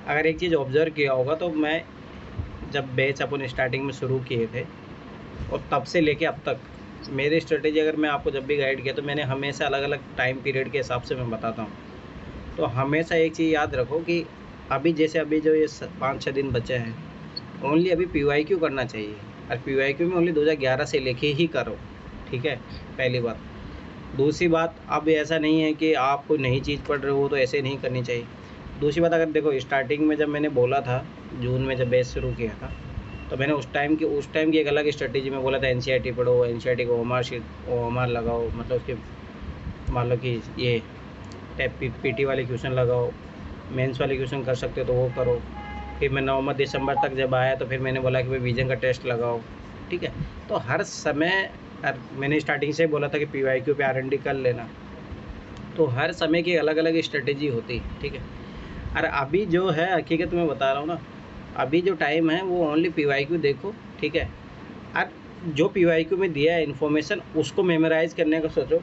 अगर एक चीज़ ऑब्ज़र्व किया होगा तो मैं जब बैच अपन स्टार्टिंग में शुरू किए थे और तब से लेके अब तक मेरी स्ट्रेटेजी अगर मैं आपको जब भी गाइड किया तो मैंने हमेशा अलग अलग टाइम पीरियड के हिसाब से मैं बताता हूँ। तो हमेशा एक चीज़ याद रखो कि अभी जैसे अभी जो ये 5-6 दिन बचे हैं, ओनली अभी PYQ करना चाहिए और PYQ में ओनली 2011 से लेके ही करो, ठीक है, पहली बात। दूसरी बात, अब ऐसा नहीं है कि आप कोई नई चीज़ पढ़ रहे हो तो ऐसे नहीं करनी चाहिए। दूसरी बात, अगर देखो स्टार्टिंग में जब मैंने बोला था, जून में जब बैच शुरू किया था, तो मैंने उस टाइम की एक अलग स्ट्रेटेजी में बोला था NCERT पढ़ो, NCERT को OMR लगाओ, मतलब उसके मान लो कि ये PT वाले क्वेश्चन लगाओ, मेंस वाले क्वेश्चन कर सकते हो तो वो करो। फिर मैं नवंबर दिसंबर तक जब आया तो फिर मैंने बोला कि भाई विजन का टेस्ट लगाओ, ठीक है। तो हर समय मैंने स्टार्टिंग से बोला था कि PYQ पे R&D कर लेना, तो हर समय की अलग अलग स्ट्रेटेजी होती है, ठीक है। और अभी जो है हकीकत में बता रहा हूँ ना, अभी जो टाइम है वो ओनली PYQ देखो, ठीक है। और जो PYQ में दिया है इन्फॉर्मेशन उसको मेमोराइज़ करने का सोचो।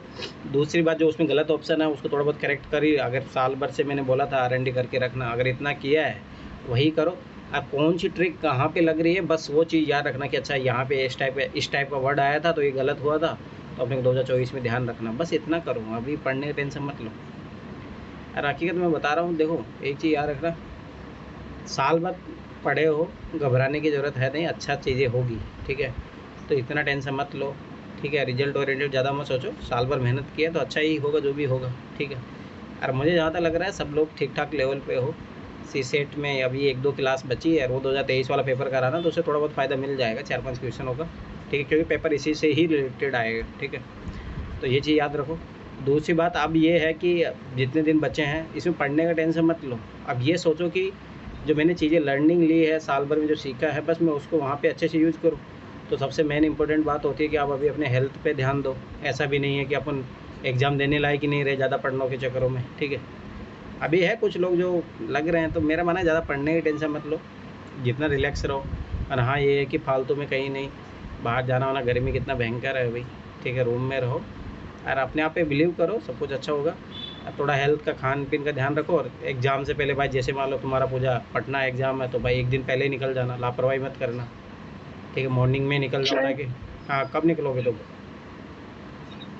दूसरी बात, जो उसमें गलत ऑप्शन है उसको थोड़ा बहुत करेक्ट करिए। अगर साल भर से मैंने बोला था R&D करके रखना, अगर इतना किया है वही करो। और कौन सी ट्रिक कहाँ पे लग रही है बस वो चीज़ याद रखना कि अच्छा यहाँ पे इस टाइप का वर्ड आया था तो ये गलत हुआ था, तो अपने 2024 में ध्यान रखना, बस इतना करो। अभी पढ़ने का टेंशन मत लो। और हकीकत में बता रहा हूँ, देखो एक चीज़ याद रखना, साल भर पढ़े हो, घबराने की ज़रूरत है नहीं, अच्छा चीज़ें होगी, ठीक है। तो इतना टेंशन मत लो, ठीक है। रिजल्ट ओरिएंटेड ज़्यादा मत सोचो, साल भर मेहनत किया तो अच्छा ही होगा जो भी होगा, ठीक है। और मुझे जहाँ तक लग रहा है सब लोग ठीक ठाक लेवल पे हो। CSET में अभी 1-2 क्लास बची है और वो 2023 वाला पेपर कराना, तो उससे थोड़ा बहुत फ़ायदा मिल जाएगा, 4-5 क्वेश्चन होगा, ठीक है, क्योंकि पेपर इसी से ही रिलेटेड आएगा, ठीक है। तो ये चीज़ याद रखो। दूसरी बात अब ये है कि जितने दिन बचे हैं इसमें पढ़ने का टेंशन मत लो। अब ये सोचो कि जो मैंने चीज़ें लर्निंग ली है साल भर में, जो सीखा है, बस मैं उसको वहाँ पे अच्छे से यूज़ करूँ। तो सबसे मेन इंपॉर्टेंट बात होती है कि आप अभी अपने हेल्थ पे ध्यान दो। ऐसा भी नहीं है कि अपन एग्ज़ाम देने लायक ही नहीं रहे ज़्यादा पढ़ने के चक्करों में, ठीक है। अभी है कुछ लोग जो लग रहे हैं, तो मेरा मानना है ज़्यादा पढ़ने की टेंशन मत लो, जितना रिलैक्स रहो। और हाँ, ये है कि फालतू में कहीं नहीं बाहर जाना वाना, गर्मी कितना भयंकर है भाई, ठीक है, रूम में रहो और अपने आप पे बिलीव करो, सब कुछ अच्छा होगा। थोड़ा हेल्थ का, खान पीन का ध्यान रखो। और एग्ज़ाम से पहले भाई, जैसे मान लो तुम्हारा पूजा पटना एग्ज़ाम है तो भाई एक दिन पहले ही निकल जाना, लापरवाही मत करना, ठीक है। मॉर्निंग में निकल जाओ ताकि, हाँ, कब निकलोगे तुम?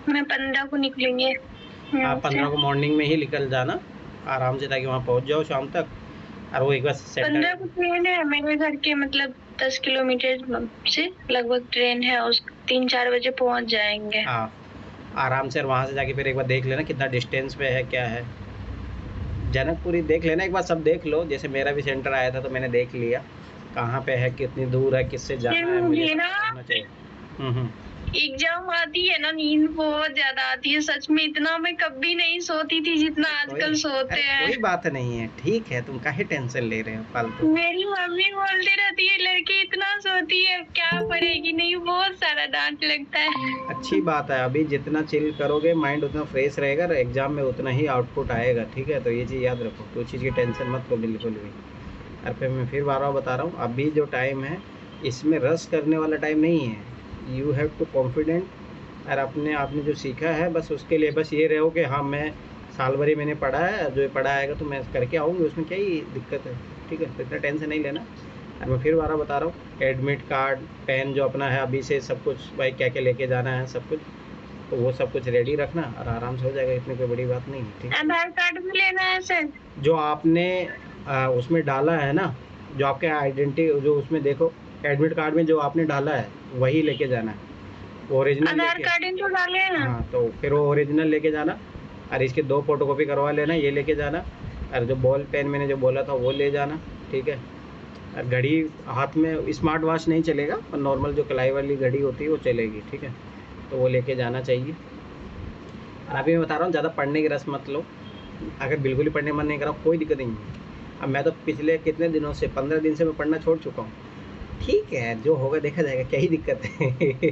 मैं 15 को निकलेंगे। हाँ, 15 को मॉर्निंग में ही निकल जाना आराम से, ताकि वहाँ पहुँच जाओ शाम तक। और वो एक बार 15 को सेंटर, ट्रेन है मेरे घर के, मतलब 10 किलोमीटर से लगभग ट्रेन है, उस 3-4 बजे पहुंच जाएंगे। हाँ, आराम से। और वहाँ से जाके फिर एक बार देख लेना कितना डिस्टेंस पे है, क्या है। जनकपुरी देख लेना एक बार, सब देख लो। जैसे मेरा भी सेंटर आया था तो मैंने देख लिया कहाँ पे है, कितनी दूर है, किससे जाना है, मुझे सब पता होना चाहिए। एग्जाम आती है ना, नींद बहुत ज्यादा आती है सच में। इतना मैं कभी नहीं सोती थी जितना आजकल सोते हैं। कोई बात नहीं है, ठीक है, तुम काहे टेंशन ले रहे हो फालतू। मेरी मम्मी बोलती रहती है लड़की इतना सोती है, क्या पढ़ेगी नहीं, बहुत सारा डांट लगता है। अच्छी बात है, अभी जितना चिल करोगे माइंड उतना फ्रेश रहेगा और एग्जाम में उतना ही आउटपुट आएगा, ठीक है। तो ये चीज़ याद रखो, कोई चीज़ की टेंशन मत लो बिल्कुल भी। और फिर मैं फिर बार बार बता रहा हूँ, अभी जो टाइम है इसमें रश करने वाला टाइम नहीं है। You have to confident. और अपने आपने जो सीखा है बस उसके लिए बस ये रहो कि हाँ, मैं साल भर ही मैंने पढ़ा है, जो पढ़ा आएगा तो मैं करके आऊँगी, उसमें क्या ही दिक्कत है, ठीक है। तो इतना टेंशन नहीं लेना। और मैं फिर बार बता रहा हूँ, एडमिट कार्ड, पेन जो अपना है अभी से सब कुछ भाई, क्या क्या लेके जाना है सब कुछ, तो वो सब कुछ रेडी रखना और आराम से हो जाएगा, इतनी कोई बड़ी बात नहीं है, ठीक है। आधार कार्ड भी लेना है सर? जो आपने उसमें डाला है ना, जो आपके आइडेंटिटी, जो उसमें देखो एडमिट कार्ड में जो आपने डाला है वही लेके जाना है, वो ओरिजिनल आधार लेके। कार्ड तो डाले हैं। हाँ, तो फिर वो ओरिजिनल लेके जाना और इसके 2 फोटोकॉपी करवा लेना, ये लेके जाना। और जो बॉल पेन मैंने जो बोला था वो ले जाना, ठीक है। और घड़ी हाथ में, स्मार्ट वॉच नहीं चलेगा पर नॉर्मल जो कलाई वाली घड़ी होती है वो चलेगी, ठीक है। तो वो लेके जाना चाहिए। और अभी मैं बता रहा हूँ, ज़्यादा पढ़ने की रस मत लो। अगर बिल्कुल ही पढ़ने मन नहीं कर रहा, कोई दिक्कत नहीं है। अब मैं तो पिछले कितने दिनों से, 15 दिन से मैं पढ़ना छोड़ चुका हूँ, ठीक है, जो होगा देखा जाएगा, क्या ही दिक्कत है।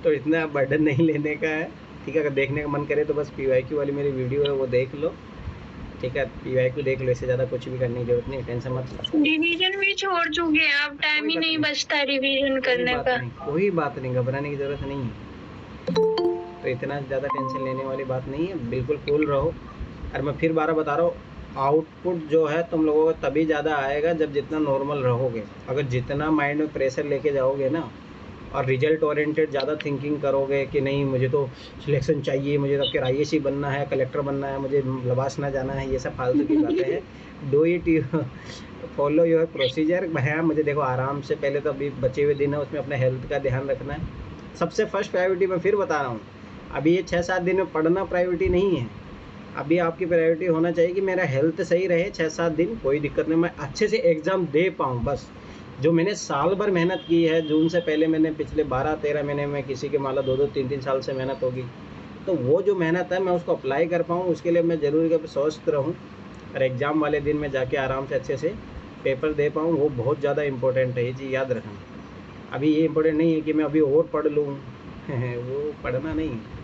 तो इतना बर्डन नहीं लेने का है, ठीक है। अगर देखने का मन करे तो बस PYQ वाली मेरी वीडियो है वो देख लो, ठीक है। PYQ देख लो, इससे ज़्यादा कुछ भी करने की जरूरत नहीं, टेंशन मत लो। रिवीजन भी छोड़ चुके हैं, अब टाइम ही नहीं बचता रिवीजन करने का। कोई बात नहीं, घबराने की ज़रूरत नहीं है। तो इतना ज़्यादा टेंशन लेने वाली बात नहीं है, बिल्कुल कूल रहो। और मैं फिर बारह बता रहा हूँ, आउटपुट जो है तुम लोगों का तभी ज़्यादा आएगा जब जितना नॉर्मल रहोगे। अगर जितना माइंड में प्रेशर लेके जाओगे ना और रिजल्ट ओरिएंटेड ज़्यादा थिंकिंग करोगे कि नहीं मुझे तो सिलेक्शन चाहिए, मुझे तो फिर IAS बनना है, कलेक्टर बनना है, मुझे लवासना जाना है, ये सब फालतू की बातें हैं। Do it, follow your procedure. भैया मुझे देखो आराम से, पहले तो अभी बचे हुए दिन है उसमें अपने हेल्थ का ध्यान रखना है सबसे फर्स्ट प्रायोरिटी। मैं फिर बता रहा हूँ, अभी ये 6-7 दिन में पढ़ना प्रायोरिटी नहीं है। अभी आपकी प्रायोरिटी होना चाहिए कि मेरा हेल्थ सही रहे 6-7 दिन, कोई दिक्कत नहीं, मैं अच्छे से एग्ज़ाम दे पाऊँ बस। जो मैंने साल भर मेहनत की है, जून से पहले मैंने पिछले 12-13 महीने में, किसी के मान लो 2-2 3-3 साल से मेहनत होगी, तो वो जो मेहनत है मैं उसको अप्लाई कर पाऊँ, उसके लिए मैं ज़रूरी कि स्वस्थ रहूँ और एग्ज़ाम वाले दिन में जाके आराम से अच्छे से पेपर दे पाऊँ। वो बहुत ज़्यादा इंपॉर्टेंट है, ये चीज़ याद रखना। अभी ये इम्पोर्टेंट नहीं है कि मैं अभी और पढ़ लूँ वो पढ़ना नहीं है।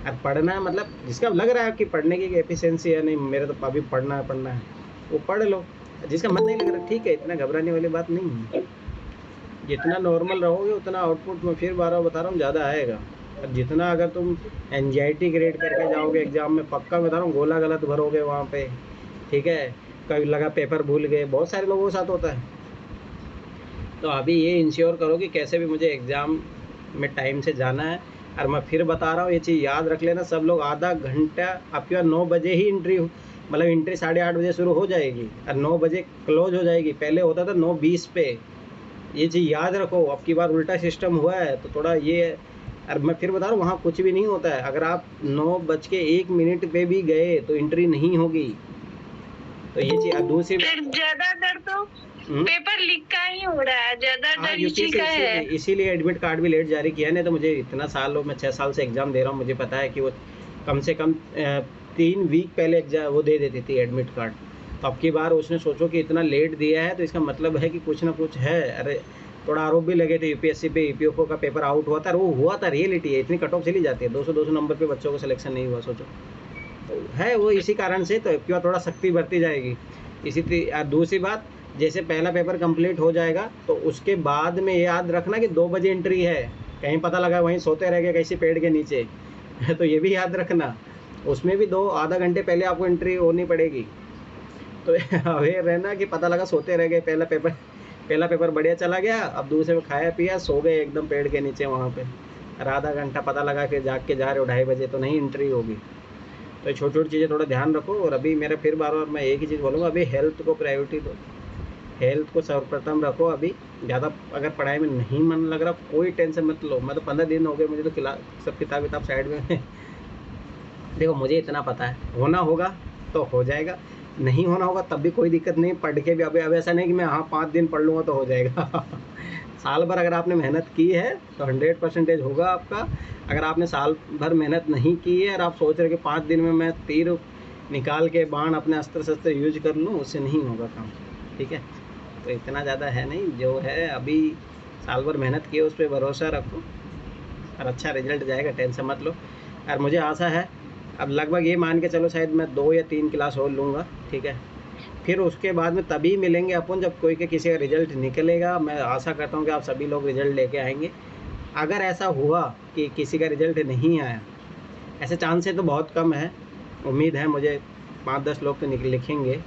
अब पढ़ना है मतलब जिसका लग रहा है कि पढ़ने की एफिशिएंसी है, नहीं मेरे तो अभी पढ़ना है, वो पढ़ लो। जिसका मन नहीं लग रहा ठीक है, इतना घबराने वाली बात नहीं है। जितना नॉर्मल रहोगे उतना आउटपुट में फिर बार बता रहा हूँ ज़्यादा आएगा। और जितना अगर तुम एंजाइटी क्रिएट करके जाओगे एग्ज़ाम में, पक्का बता रहा हूँ गोला गलत भरोगे वहाँ पे, ठीक है। कभी लगा पेपर भूल गए, बहुत सारे लोगों के साथ होता है। तो अभी ये इंश्योर करो कि कैसे भी मुझे एग्ज़ाम में टाइम से जाना है। और मैं फिर बता रहा हूँ, ये चीज़ याद रख लेना सब लोग, आधा घंटा आपके पास 9 बजे ही एंट्री, मतलब एंट्री 8:30 बजे शुरू हो जाएगी और 9 बजे क्लोज हो जाएगी। पहले होता था 9:20 पे, ये चीज़ याद रखो। अब की बार उल्टा सिस्टम हुआ है तो थोड़ा ये, और मैं फिर बता रहा हूँ वहाँ कुछ भी नहीं होता है। अगर आप 9:01 पे भी गए तो एंट्री नहीं होगी। तो ये चीज़ दूसरी ज्यादातर तो पेपर लीक का ही हो रहा है, ज्यादा डर इसी का है। इसीलिए एडमिट कार्ड भी लेट जारी किया। नहीं तो मुझे इतना सालों में 6 साल से एग्ज़ाम दे रहा हूँ, मुझे पता है कि वो कम से कम 3 वीक पहले एग्जाम वो दे देती थी एडमिट कार्ड। तो अब की बार उसने सोचो कि इतना लेट दिया है तो इसका मतलब है कि कुछ ना कुछ है। अरे थोड़ा आरोप भी लगे थे UPSC पे, EPFO का पेपर आउट हुआ था, और वो हुआ था, रियलिटी है, इतनी कट ऑफ चली जाती है, 200-200 नंबर पे बच्चों को सिलेक्शन नहीं हुआ, सोचो। तो है वो इसी कारण से, तो अब की बार थोड़ा सख्ती बरती जाएगी। दूसरी बात, जैसे पहला पेपर कंप्लीट हो जाएगा तो उसके बाद में याद रखना कि 2 बजे एंट्री है। कहीं पता लगा वहीं सोते रह गए किसी पेड़ के नीचे तो ये भी याद रखना, उसमें भी आधा घंटे पहले आपको एंट्री होनी पड़ेगी। तो अवेयर रहना कि पता लगा सोते रह गए, पहला पेपर बढ़िया चला गया, अब दूसरे में खाया पिया सो गए एकदम पेड़ के नीचे वहाँ पे, और आधा घंटा पता लगा कि जाग के जा रहे हो 2:30 बजे, तो नहीं एंट्री होगी। तो ये छोटी छोटी चीज़ें थोड़ा ध्यान रखो। और अभी मेरा फिर बार बार मैं एक ही चीज़ बोलूँगा, अभी हेल्थ को प्रायोरिटी दो, हेल्थ को सर्वप्रथम रखो। अभी ज़्यादा अगर पढ़ाई में नहीं मन लग रहा कोई टेंशन मत लो। मैं तो 15 दिन हो गए मुझे तो सब किताब साइड में देखो मुझे इतना पता है, होना होगा तो हो जाएगा, नहीं होना होगा तब भी कोई दिक्कत नहीं, पढ़ के भी। अब ऐसा नहीं कि मैं 5 दिन पढ़ लूँगा तो हो जाएगा साल भर अगर आपने मेहनत की है तो 100% होगा आपका। अगर आपने साल भर मेहनत नहीं की है और आप सोच रहे कि 5 दिन में मैं तीर निकाल के बाण अपने अस्त्र शस्त्र यूज कर लूँ, उससे नहीं होगा काम, ठीक है। तो इतना ज़्यादा है नहीं, जो है अभी साल भर मेहनत की है उस पर भरोसा रखो और अच्छा रिजल्ट जाएगा, टेंशन मत लो। और मुझे आशा है, अब लगभग ये मान के चलो शायद मैं 2 या 3 क्लास और लूँगा, ठीक है। फिर उसके बाद में तभी मिलेंगे अपन जब कोई के किसी का रिज़ल्ट निकलेगा। मैं आशा करता हूँ कि आप सभी लोग रिज़ल्ट लेके आएंगे। अगर ऐसा हुआ कि किसी का रिज़ल्ट नहीं आया, ऐसे चांसेस तो बहुत कम है, उम्मीद है मुझे 5-10 लोग तो लिखेंगे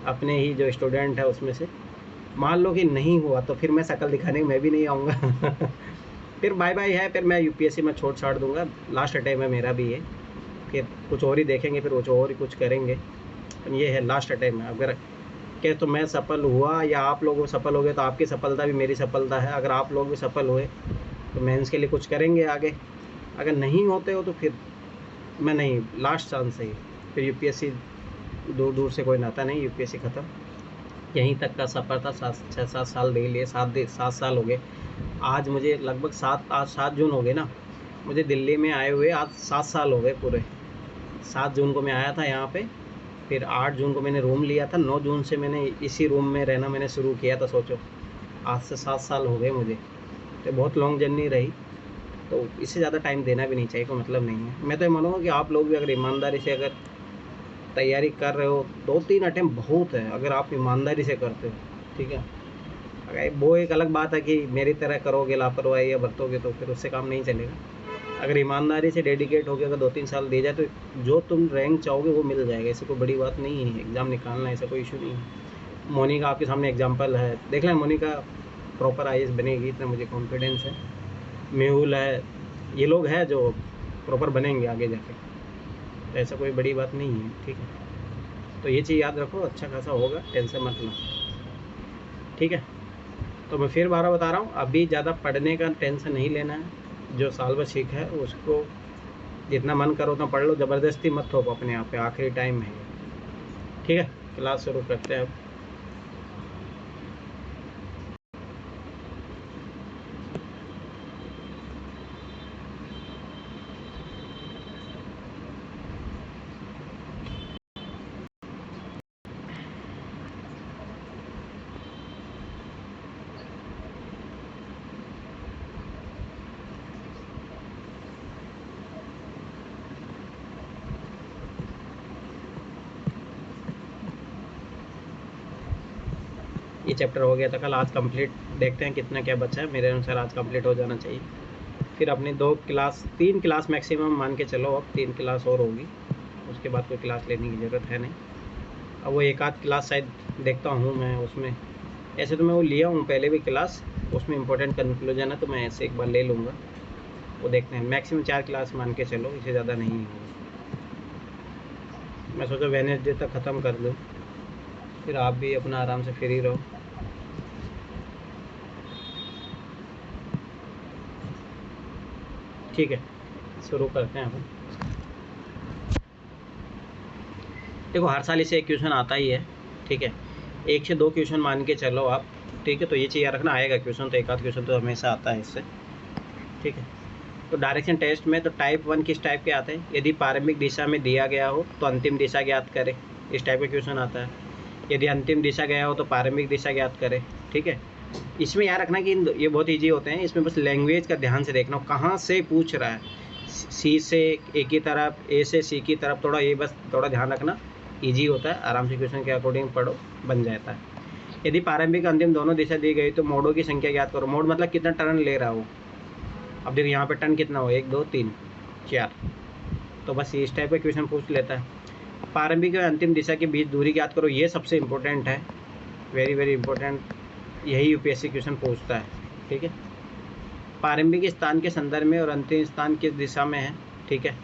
अपने ही जो स्टूडेंट है उसमें से। मान लो कि नहीं हुआ तो फिर मैं शक्ल दिखाने मैं भी नहीं आऊँगा फिर बाय बाय है, फिर मैं UPSC में छोड़ छाड़ दूँगा, लास्ट टाइम है मेरा भी ये, फिर कुछ और ही देखेंगे, फिर कुछ और ही कुछ करेंगे। ये है लास्ट टाइम है। अगर के तो मैं सफल हुआ या आप लोग सफल हो गए तो आपकी सफलता भी मेरी सफलता है। अगर आप लोग भी सफल हुए तो मेंस के लिए कुछ करेंगे आगे, अगर नहीं होते हो तो फिर मैं नहीं, लास्ट चांस है। फिर UPSC दूर दूर से कोई नाता नहीं, UPSC ख़त्म, यहीं तक का सफ़र था। 6-7 साल दे लिए, 7 साल हो गए आज मुझे, लगभग 7 जून हो गए ना मुझे दिल्ली में आए हुए, आज 7 साल हो गए पूरे। 7 जून को मैं आया था यहाँ पे, फिर 8 जून को मैंने रूम लिया था, 9 जून से मैंने इसी रूम में रहना मैंने शुरू किया था। सोचो आज से 7 साल हो गए मुझे, तो बहुत लॉन्ग जर्नी रही। तो इससे ज़्यादा टाइम देना भी नहीं चाहिए, कोई मतलब नहीं है। मैं तो ये मानूँगा कि आप लोग भी अगर ईमानदारी से अगर तैयारी कर रहे हो, 2-3 अटैम्प्ट बहुत है अगर आप ईमानदारी से करते हो, ठीक है। अगर वो एक अलग बात है कि मेरी तरह करोगे लापरवाही या बरतोगे तो फिर उससे काम नहीं चलेगा। अगर ईमानदारी से डेडिकेट होकर अगर 2-3 साल दिए जाए तो जो तुम रैंक चाहोगे वो मिल जाएगा। ऐसे कोई बड़ी बात नहीं है, एग्ज़ाम निकालना ऐसा कोई इशू नहीं है। मोनिका आपके सामने एग्जांपल है, देख लें मोनिका प्रॉपर आईएएस बनेगी, इतना मुझे कॉन्फिडेंस है। मेहुल है, ये लोग हैं जो प्रॉपर बनेंगे आगे जाके, तो ऐसा कोई बड़ी बात नहीं है, ठीक है। तो ये चीज़ याद रखो, अच्छा खासा होगा, टेंशन मत लो, ठीक है। तो मैं फिर बार बता रहा हूँ, अभी ज़्यादा पढ़ने का टेंशन नहीं लेना है। जो साल भर सीखा है उसको जितना मन करो उतना पढ़ लो, ज़बरदस्ती मत थोपो अपने आप पे, आखिरी टाइम है, ठीक है। क्लास शुरू करते हैं अब। ये चैप्टर हो गया था कल, आज कंप्लीट देखते हैं कितना क्या बचा है। मेरे अनुसार आज कंप्लीट हो जाना चाहिए। फिर अपनी 3 क्लास मैक्सिमम मान के चलो, अब 3 क्लास और होगी, उसके बाद कोई क्लास लेने की ज़रूरत है नहीं। अब वो एक आध क्लास शायद देखता हूँ मैं उसमें, ऐसे तो मैं वो लिया हूँ पहले भी क्लास, उसमें इंपॉर्टेंट कंक्लूजन है तो मैं ऐसे एक बार ले लूँगा, वो देखते हैं। मैक्सिमम 4 क्लास मान के चलो, इससे ज़्यादा नहीं होगा। मैं सोचा वेडनेसडे तक ख़त्म कर दूँ, फिर आप भी अपना आराम से फ्री रहो। ठीक है, शुरू करते हैं अपन। देखो हर साल इसे एक क्वेश्चन आता ही है, ठीक है। 1 से 2 क्वेश्चन मान के चलो आप, ठीक है। तो ये चीज़ याद रखना, आएगा क्वेश्चन तो, एक आध क्वेश्चन तो हमेशा आता है इससे, ठीक है। तो डायरेक्शन टेस्ट में तो टाइप 1 किस टाइप के आते हैं, यदि प्रारंभिक दिशा में दिया गया हो तो अंतिम दिशा ज्ञात करें, इस टाइप का क्वेश्चन आता है। यदि अंतिम दिशा गया हो तो प्रारंभिक दिशा ज्ञात करें, ठीक है। इसमें याद रखना कि ये बहुत ईजी होते हैं, इसमें बस लैंग्वेज का ध्यान से देखना कहाँ से पूछ रहा है, सी से ए की तरफ, ए से सी की तरफ, थोड़ा ये बस थोड़ा ध्यान रखना, ईजी होता है, आराम से क्वेश्चन के अकॉर्डिंग पढ़ो, बन जाता है। यदि प्रारंभिक अंतिम दोनों दिशा दी गई तो मोडों की संख्या ज्ञात करो। मोड मतलब कितना टर्न ले रहा हो। अब देखो यहाँ पे टर्न कितना हो, 1 2 3 4, तो बस इस टाइप का क्वेश्चन पूछ लेता है। प्रारंभिक और अंतिम दिशा के बीच दूरी ज्ञात करो, ये सबसे इम्पोर्टेंट है, वेरी वेरी इंपॉर्टेंट, यही यूपीएससी क्वेश्चन पूछता है, ठीक है। प्रारंभिक स्थान के संदर्भ में और अंतिम स्थान किस दिशा में है, ठीक है।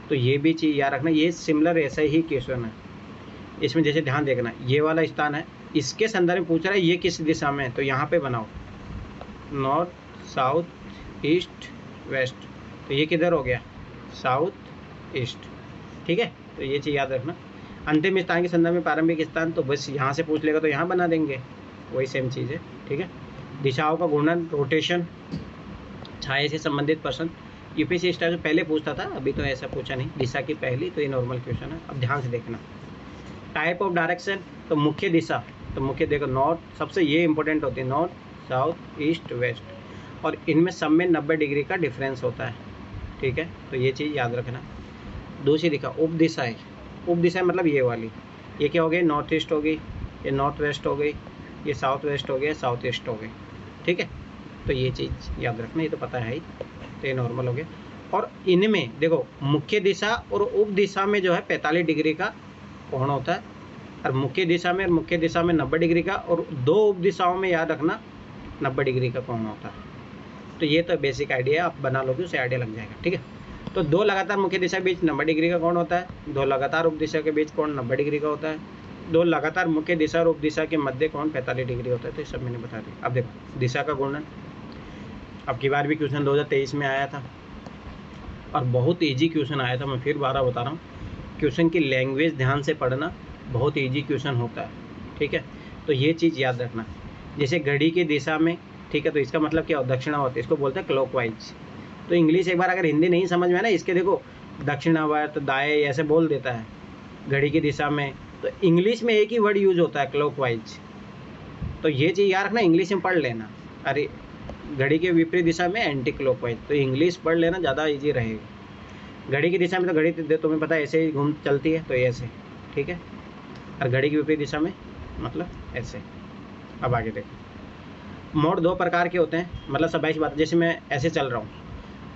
तो ये भी चीज़ याद रखना, ये सिमिलर ऐसा ही क्वेश्चन है। इसमें जैसे ध्यान देखना, ये वाला स्थान है, इसके संदर्भ में पूछ रहा है ये किस दिशा में है, तो यहाँ पे बनाओ नॉर्थ साउथ ईस्ट वेस्ट, तो ये किधर हो गया, साउथ ईस्ट, ठीक है। तो ये चीज़ याद रखना। अंतिम स्थान के संदर्भ में प्रारंभिक स्थान, तो बस यहाँ से पूछ लेगा तो यहाँ बना देंगे, वही सेम चीज़ है, ठीक है। दिशाओं का घूर्णन, रोटेशन, छाया से संबंधित प्रश्न, यूपीएससी स्टाइल से पहले पूछता था, अभी तो ऐसा पूछा नहीं, दिशा की पहली, तो ये नॉर्मल क्वेश्चन है, अब ध्यान से देखना। टाइप ऑफ डायरेक्शन, तो मुख्य दिशा, तो मुख्य देखो नॉर्थ, सबसे ये इंपॉर्टेंट होती है, नॉर्थ साउथ ईस्ट वेस्ट, और इनमें सब में 90 डिग्री का डिफरेंस होता है, ठीक है। तो ये चीज़ याद रखना। दूसरी दिशा उप दिशाएँ, उप दिशा मतलब ये वाली, ये क्या हो गई, नॉर्थ ईस्ट हो गई, ये नॉर्थ वेस्ट हो गई, ये साउथ वेस्ट हो गया, साउथ ईस्ट हो गई, ठीक है। तो ये चीज़ याद रखना, ये तो पता है ही, तो ये नॉर्मल हो गया। और इनमें देखो मुख्य दिशा और उप दिशा में जो है 45 डिग्री का कोण होता है, और मुख्य दिशा में 90 डिग्री का, और 2 उप दिशाओं में याद रखना 90 डिग्री का कोण होता है। तो ये तो बेसिक आइडिया आप बना लोगे, उससे आइडिया लग जाएगा, ठीक है। तो 2 लगातार मुख्य दिशा के बीच 90 डिग्री का कोण होता है, 2 लगातार उप दिशा के बीच कोण 90 डिग्री का होता है, 2 लगातार मुख्य दिशा और उप दिशा के मध्य कोण 45 डिग्री होता है। तो ये सब मैंने बता दिया। अब देखो दिशा का घूर्णन, अब की बार भी क्वेश्चन 2023 में आया था, और बहुत ईजी क्वेश्चन आया था, मैं फिर बार बता रहा हूँ, क्वेश्चन की लैंग्वेज ध्यान से पढ़ना, बहुत ईजी क्वेश्चन होता है, ठीक है। तो ये चीज़ याद रखना, जैसे घड़ी की दिशा में, ठीक है, तो इसका मतलब क्या हो, दक्षिणावर्त, इसको बोलते हैं क्लॉकवाइज। तो इंग्लिश एक बार अगर हिंदी नहीं समझ में आए ना, इसके देखो दक्षिणावर्त, दाएं, ऐसे बोल देता है घड़ी की दिशा में, तो इंग्लिश में एक ही वर्ड यूज होता है, क्लॉकवाइज। तो ये चीज़ याद रखना, इंग्लिश में पढ़ लेना। अरे घड़ी के विपरीत दिशा में एंटी क्लॉकवाइज, तो इंग्लिश पढ़ लेना, ज़्यादा ईजी रहेगा। घड़ी की दिशा में तो घड़ी तुम्हें पता है ऐसे ही घूम चलती है, तो ऐसे, ठीक है। और घड़ी की विपरीत दिशा में मतलब ऐसे। अब आगे देखो, मोड 2 प्रकार के होते हैं, मतलब 27 बात, जैसे मैं ऐसे चल रहा हूँ,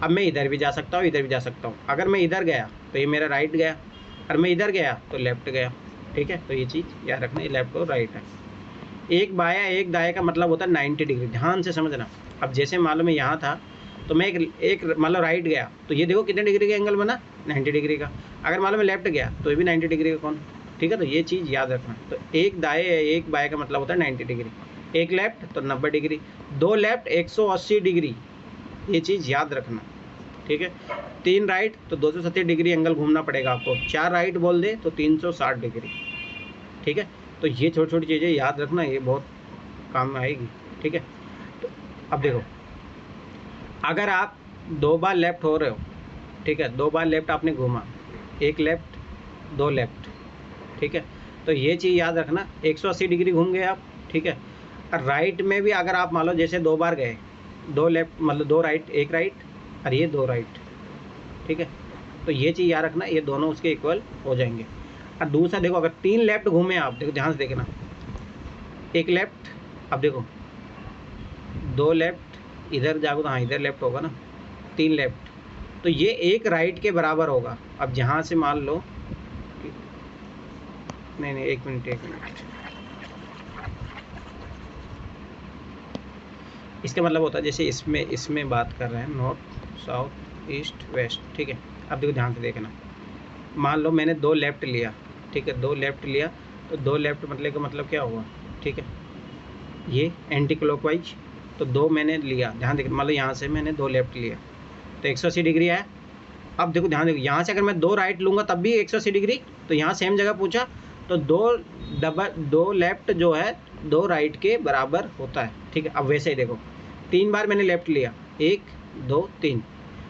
अब मैं इधर भी जा सकता हूँ, इधर भी जा सकता हूँ। अगर मैं इधर गया तो ये मेरा राइट गया, और मैं इधर गया तो लेफ्ट गया। ठीक है, तो ये चीज़ याद रखना, ये लेफ्ट और राइट है। एक बाया एक दाया का मतलब होता है 90 डिग्री, ध्यान से समझना। अब जैसे मान लो मैं यहाँ था तो मैं एक मतलब राइट गया तो ये देखो कितने डिग्री का एंगल बना, 90 डिग्री का। अगर मान लो मैं लेफ्ट गया तो ये भी 90 डिग्री का कौन। ठीक है, तो ये चीज़ याद रखना। तो एक दाएँ एक बाएँ का मतलब होता है 90 डिग्री, एक लेफ्ट तो 90 डिग्री, दो लेफ्ट 180 डिग्री, ये चीज़ याद रखना। ठीक है, तीन राइट तो 270 डिग्री एंगल घूमना पड़ेगा आपको, चार राइट बोल दे तो 360 डिग्री। ठीक है, तो ये छोटी छोटी चीज़ें याद रखना, ये बहुत काम में आएगी। ठीक है, तो अब देखो, अगर आप 2 बार लेफ्ट हो रहे हो, ठीक है, 2 बार लेफ्ट आपने घूमा, एक लेफ्ट 2 लेफ्ट। ठीक है, तो ये चीज़ याद रखना, 180 डिग्री घूम गए आप। ठीक है, और राइट में भी अगर आप मान लो जैसे 2 बार गए, 2 लेफ्ट मतलब 2 राइट, एक राइट और ये 2 राइट। ठीक है, तो ये चीज़ याद रखना, ये दोनों उसके इक्वल हो जाएंगे। और दूसरा देखो, अगर 3 लेफ्ट घूमे आप, देखो ध्यान से देखना, एक लेफ्ट, अब देखो 2 लेफ्ट, इधर जाओ तो हाँ इधर लेफ्ट होगा ना, 3 लेफ्ट, तो ये एक राइट के बराबर होगा। अब जहाँ से मान लो, नहीं एक मिनट, इसका मतलब होता है जैसे इसमें बात कर रहे हैं नॉर्थ साउथ ईस्ट वेस्ट। ठीक है, अब देखो ध्यान से देखना, मान लो मैंने 2 लेफ्ट लिया। ठीक है, 2 लेफ्ट लिया तो 2 लेफ्ट मतलब क्या हुआ। ठीक है, ये एंटी क्लॉकवाइज, तो 2 मैंने लिया, ध्यान देखना, मतलब यहाँ से मैंने 2 लेफ्ट लिया तो 180 डिग्री आया। अब देखो ध्यान देखो, यहाँ से अगर मैं 2 राइट लूँगा तब भी 180 डिग्री, तो यहाँ सेम जगह पूछा तो 2 लेफ्ट जो है 2 राइट के बराबर होता है। ठीक है, अब वैसे ही देखो, 3 बार मैंने लेफ्ट लिया, 1 2 3,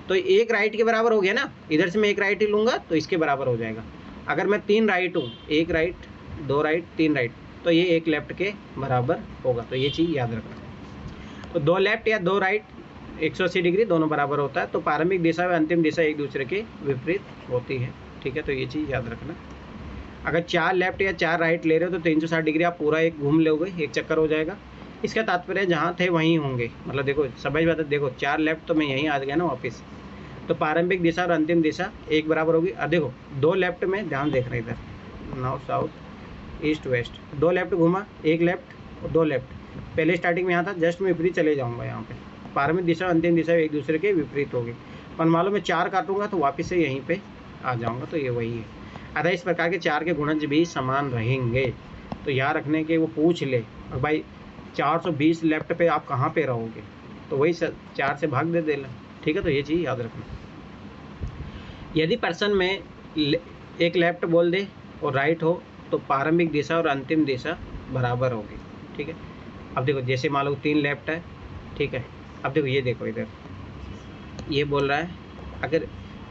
तो एक राइट के बराबर हो गया ना, इधर से मैं एक राइट ही लूँगा तो इसके बराबर हो जाएगा। अगर मैं 3 राइट हूँ, 1 राइट 2 राइट 3 राइट, तो ये एक लेफ्ट के बराबर होगा। तो ये चीज़ याद रखना, तो 2 लेफ्ट या 2 राइट 180 डिग्री दोनों बराबर होता है। तो प्रारंभिक दिशा व अंतिम दिशा एक दूसरे के विपरीत होती है। ठीक है, तो ये चीज़ याद रखना। अगर 4 लेफ्ट या 4 राइट ले रहे हो तो 360 डिग्री आप पूरा एक घूम लोगे, एक चक्कर हो जाएगा। इसका तात्पर्य जहाँ थे वहीं होंगे, मतलब देखो समझ बात है, देखो 4 लेफ्ट तो मैं यहीं आ गया ना वापस, तो प्रारंभिक दिशा और अंतिम दिशा एक बराबर होगी। और देखो 2 लेफ्ट में ध्यान देखना, इधर north south east west, 2 left घूमा, एक लेफ्ट और 2 लेफ्ट, पहले स्टार्टिंग में यहाँ था, जस्ट मैं विपरीत चले जाऊँगा यहाँ पे, प्रारंभिक दिशा और अंतिम दिशा एक दूसरे के विपरीत होगी। पर मान लो मैं 4 काटूंगा तो वापस से यहीं पे आ जाऊँगा, तो ये वही है। अतः इस प्रकार के 4 के गुणज भी समान रहेंगे। तो याद रखने के वो पूछ ले, और भाई 420 लेफ्ट पे आप कहाँ पे रहोगे, तो वही 4 से भाग दे देना। ठीक है, तो ये चीज़ याद रखना। यदि पर्सन में एक लेफ्ट बोल दे और राइट हो तो प्रारंभिक दिशा और अंतिम दिशा बराबर होगी। ठीक है, अब देखो जैसे मान लो 3 लेफ्ट है। ठीक है, अब देखो ये देखो, इधर ये बोल रहा है अगर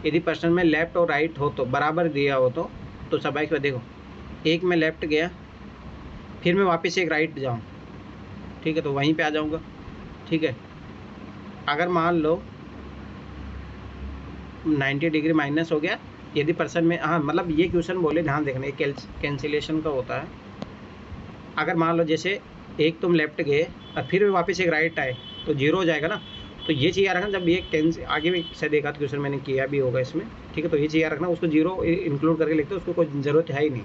यदि पर्सन में लेफ्ट और राइट हो तो बराबर दिया हो तो स्वाभाविक बात, देखो एक में लेफ्ट गया, फिर मैं वापस एक राइट जाऊँ, ठीक है, तो वहीं पे आ जाऊँगा। ठीक है, अगर मान लो 90 डिग्री माइनस हो गया, यदि पर्सन में, हाँ मतलब ये क्वेश्चन बोले ध्यान देखना, ये कैंसिलेशन का होता है। अगर मान लो जैसे एक तुम लेफ्ट गए और फिर वापस एक राइट आए तो 0 हो जाएगा ना, तो ये चीज़ याद रखना। जब ये आगे भी शायद एक आध क्वेश्चन मैंने किया भी होगा इसमें। ठीक है, तो ये चीज़ याद रखना, उसको 0 इंक्लूड करके लिखते हो, उसको कोई ज़रूरत है ही नहीं।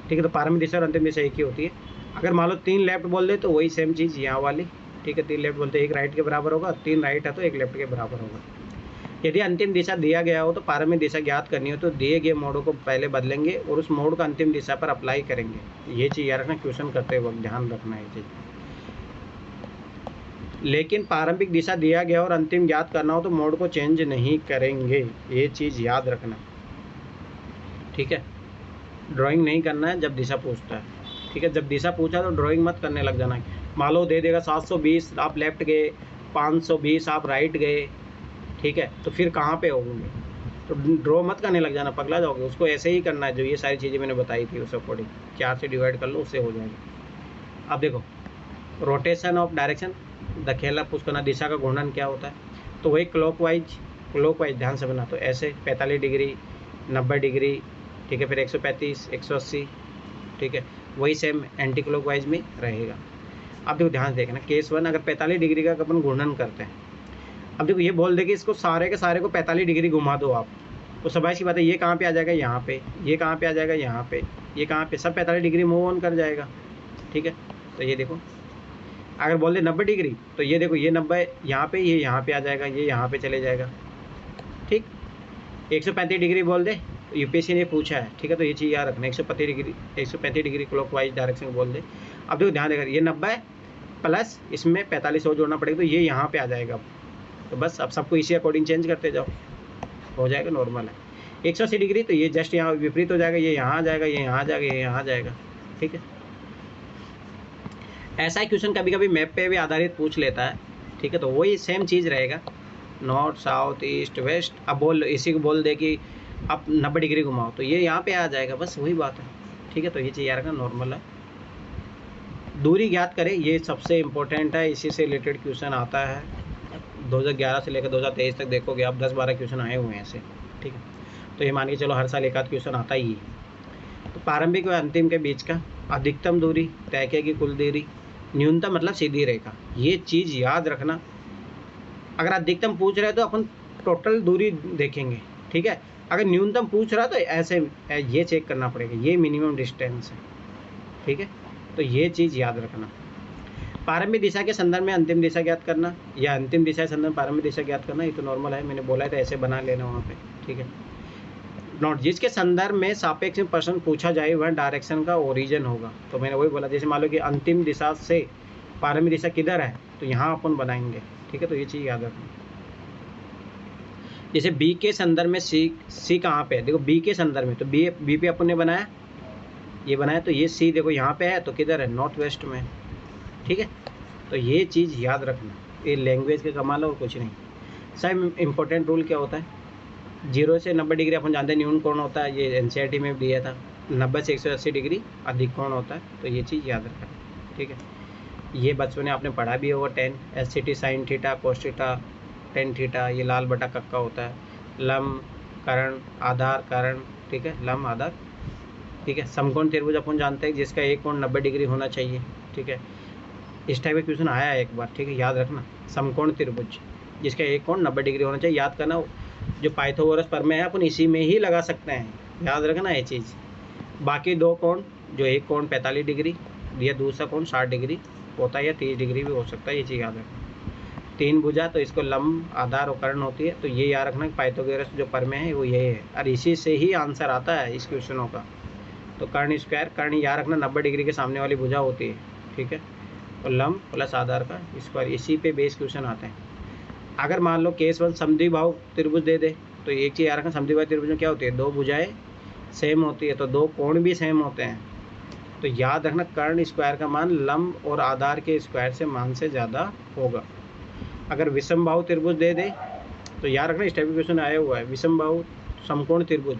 ठीक है, तो प्रारंभिक दिशा और अंतिम दिशा एक ही होती है। अगर मान लो 3 लेफ्ट बोल दे तो वही सेम चीज़ यहाँ वाली। ठीक है, 3 लेफ्ट बोलते एक राइट के बराबर होगा, 3 राइट है तो एक लेफ्ट के बराबर होगा। यदि अंतिम दिशा दिया गया हो तो प्रारंभिक दिशा ज्ञात करनी हो तो दिए गए मोडों को पहले बदलेंगे और उस मोड को अंतिम दिशा पर अप्लाई करेंगे। ये चीज़ याद रखना, क्वेश्चन करते वक्त ध्यान रखना है ये चीज़। लेकिन प्रारंभिक दिशा दिया गया और अंतिम ज्ञात करना हो तो मोड को चेंज नहीं करेंगे, ये चीज़ याद रखना। ठीक है, ड्राइंग नहीं करना है जब दिशा पूछता है। ठीक है, जब दिशा पूछा तो ड्राइंग मत करने लग जाना। मान लो दे देगा 720 आप लेफ्ट गए, 520 आप राइट गए, ठीक है, तो फिर कहाँ पे होंगे, तो ड्रॉ मत करने लग जाना, पगला जाओगे। उसको ऐसे ही करना है जो ये सारी चीज़ें मैंने बताई थी उस अकॉर्डिंग, 4 से डिवाइड कर लो, उससे हो जाएगा। अब देखो रोटेशन ऑफ डायरेक्शन, धकेला पुश करना, दिशा का घूर्णन क्या होता है, तो वही क्लॉकवाइज ध्यान से बना, तो ऐसे 45 डिग्री 90 डिग्री, ठीक है, फिर 135 180, ठीक है, वही सेम एंटी क्लॉकवाइज में रहेगा। अब देखो ध्यान से देखना, केस 1 अगर 45 डिग्री का अपन घूर्णन करते हैं अब देखो ये बोल दे कि इसको सारे के सारे को 45 डिग्री घुमा दो आप, तो सबाई सी बात है, ये कहाँ पे आ जाएगा, यहाँ पे, ये कहाँ पे आ जाएगा, यहाँ पे, ये कहाँ पे, सब 45 डिग्री मूव ऑन कर जाएगा। ठीक है, तो ये देखो अगर बोल दे 90 डिग्री, तो ये देखो ये 90 यहाँ पे, ये यहाँ पे आ जाएगा, ये यहाँ पे चले जाएगा। ठीक, 135 डिग्री बोल दे, तो यूपीएससी ने पूछा है। ठीक है, तो ये चीज़ याद रखना, 135 डिग्री क्लॉकवाइज डायरेक्शन बोल दे। अब देखो ध्यान देगा, ये 90 प्लस इसमें 45 और जोड़ना पड़ेगा, तो ये यहाँ पे आ जाएगा। अब तो बस अब सबको इसी अकॉर्डिंग चेंज करते जाओ, हो जाएगा, नॉर्मल है। 180 डिग्री, तो ये जस्ट यहाँ विपरीत हो जाएगा, ये यहाँ आ जाएगा, ये यहाँ आ जाएगा, ये यहाँ आ जाएगा। ठीक है, ऐसा ही क्वेश्चन कभी कभी मैप पे भी आधारित पूछ लेता है। ठीक है, तो वही सेम चीज़ रहेगा, नॉर्थ साउथ ईस्ट वेस्ट। अब बोल इसी को बोल दे कि आप 90 डिग्री घुमाओ, तो ये यहाँ पे आ जाएगा, बस वही बात है। ठीक है, तो ये चीज़ याद रखना, नॉर्मल है। दूरी ज्ञात करें, ये सबसे इम्पोर्टेंट है, इसी से रिलेटेड क्वेश्चन आता है। 2011 से लेकर 2023 तक देखोगे आप 10-12 क्वेश्चन आए हुए हैं ऐसे। ठीक है, तो ये मान के चलो हर साल एक आध क्वेश्चन आता ही है। तो प्रारंभिक व अंतिम के बीच का अधिकतम दूरी, तय की कुल दूरी, न्यूनतम मतलब सीधी रेखा, ये चीज़ याद रखना। अगर अधिकतम पूछ रहे हैं तो अपन टोटल दूरी देखेंगे। ठीक है, अगर न्यूनतम पूछ रहा तो ऐसे ये चेक करना पड़ेगा, ये मिनिमम डिस्टेंस है। ठीक है, तो ये चीज़ याद रखना। प्रारंभिक दिशा के संदर्भ में अंतिम दिशा ज्ञात करना, या अंतिम दिशा के संदर्भ में प्रारंभिक दिशा ज्ञात करना, ये तो नॉर्मल है, मैंने बोला है तो ऐसे बना लेना वहाँ पे। ठीक है, नोट, जिसके संदर्भ में सापेक्ष प्रश्न पूछा जाए वह डायरेक्शन का ओरिजिन होगा। तो मैंने वही बोला, जैसे मान लो कि अंतिम दिशा से प्रारंभिक दिशा किधर है, तो यहाँ अपन बनाएंगे। ठीक है, तो ये चीज़ याद रखना। जैसे बी के संदर्भ में सी कहाँ पे है, देखो बी के संदर्भ में, तो बी पे अपन ने बनाया, ये बनाया, तो ये सी देखो यहाँ पे है, तो किधर है, नॉर्थ वेस्ट में। ठीक है, तो ये चीज़ याद रखना, ये लैंग्वेज का कमाल है और कुछ नहीं। सब इम्पोर्टेंट रूल क्या होता है, 0 से 90 डिग्री अपन जानते हैं न्यून कोण होता है, ये एनसीईआरटी में दिया था। 90 से 180 डिग्री अधिक कोण होता है, तो ये चीज़ याद रखना। ठीक है, ये बच्चों ने आपने पढ़ा भी होगा, 10 SCT sine theta cos theta tan theta, ये लाल बटा कक्का होता है, लंब कर्ण आधार कर्ण। ठीक है, लंब आधार। ठीक है, समकोण त्रिभुज अपन जानते हैं जिसका एक कोण 90 डिग्री होना चाहिए। ठीक है, इस टाइप का क्वेश्चन आया है एक बार। ठीक है, याद रखना, समकोण त्रिभुज जिसका एक कोण 90 डिग्री होना चाहिए, याद करना। जो पाइथागोरस प्रमेय है अपन इसी में ही लगा सकते हैं, याद रखना ये चीज़। बाकी दो कोण, जो एक कोण 45 डिग्री या दूसरा कोण 60 डिग्री होता है, या 30 डिग्री भी हो सकता है, ये चीज़ याद रखना। 3 भुजा, तो इसको लंब आधार और कर्ण होती है, तो ये याद रखना कि पाइथागोरस जो प्रमेय है वो ये है, और इसी से ही आंसर आता है इस क्वेश्चनों का। तो कर्ण स्क्वायर, कर्ण याद रखना 90 डिग्री के सामने वाली भुजा होती है। ठीक है, और लंब प्लस आधार का स्क्वायर, इसी पे बेस क्वेश्चन आते हैं। अगर मान लो केस 1 समद्विबाहु त्रिभुज दे दे, तो एक चीज़ याद रखना, समद्विबाहु त्रिभुज में क्या होती है, दो भुजाएं सेम होती है, तो दो कोण भी सेम होते हैं। तो याद रखना कर्ण स्क्वायर का मान लंब और आधार के स्क्वायर से मान से ज़्यादा होगा। अगर विषमबाहु त्रिभुज दे दे, तो याद रखना इस टाइप का क्वेश्चन आया हुआ है, विषमबाहु समकोण त्रिभुज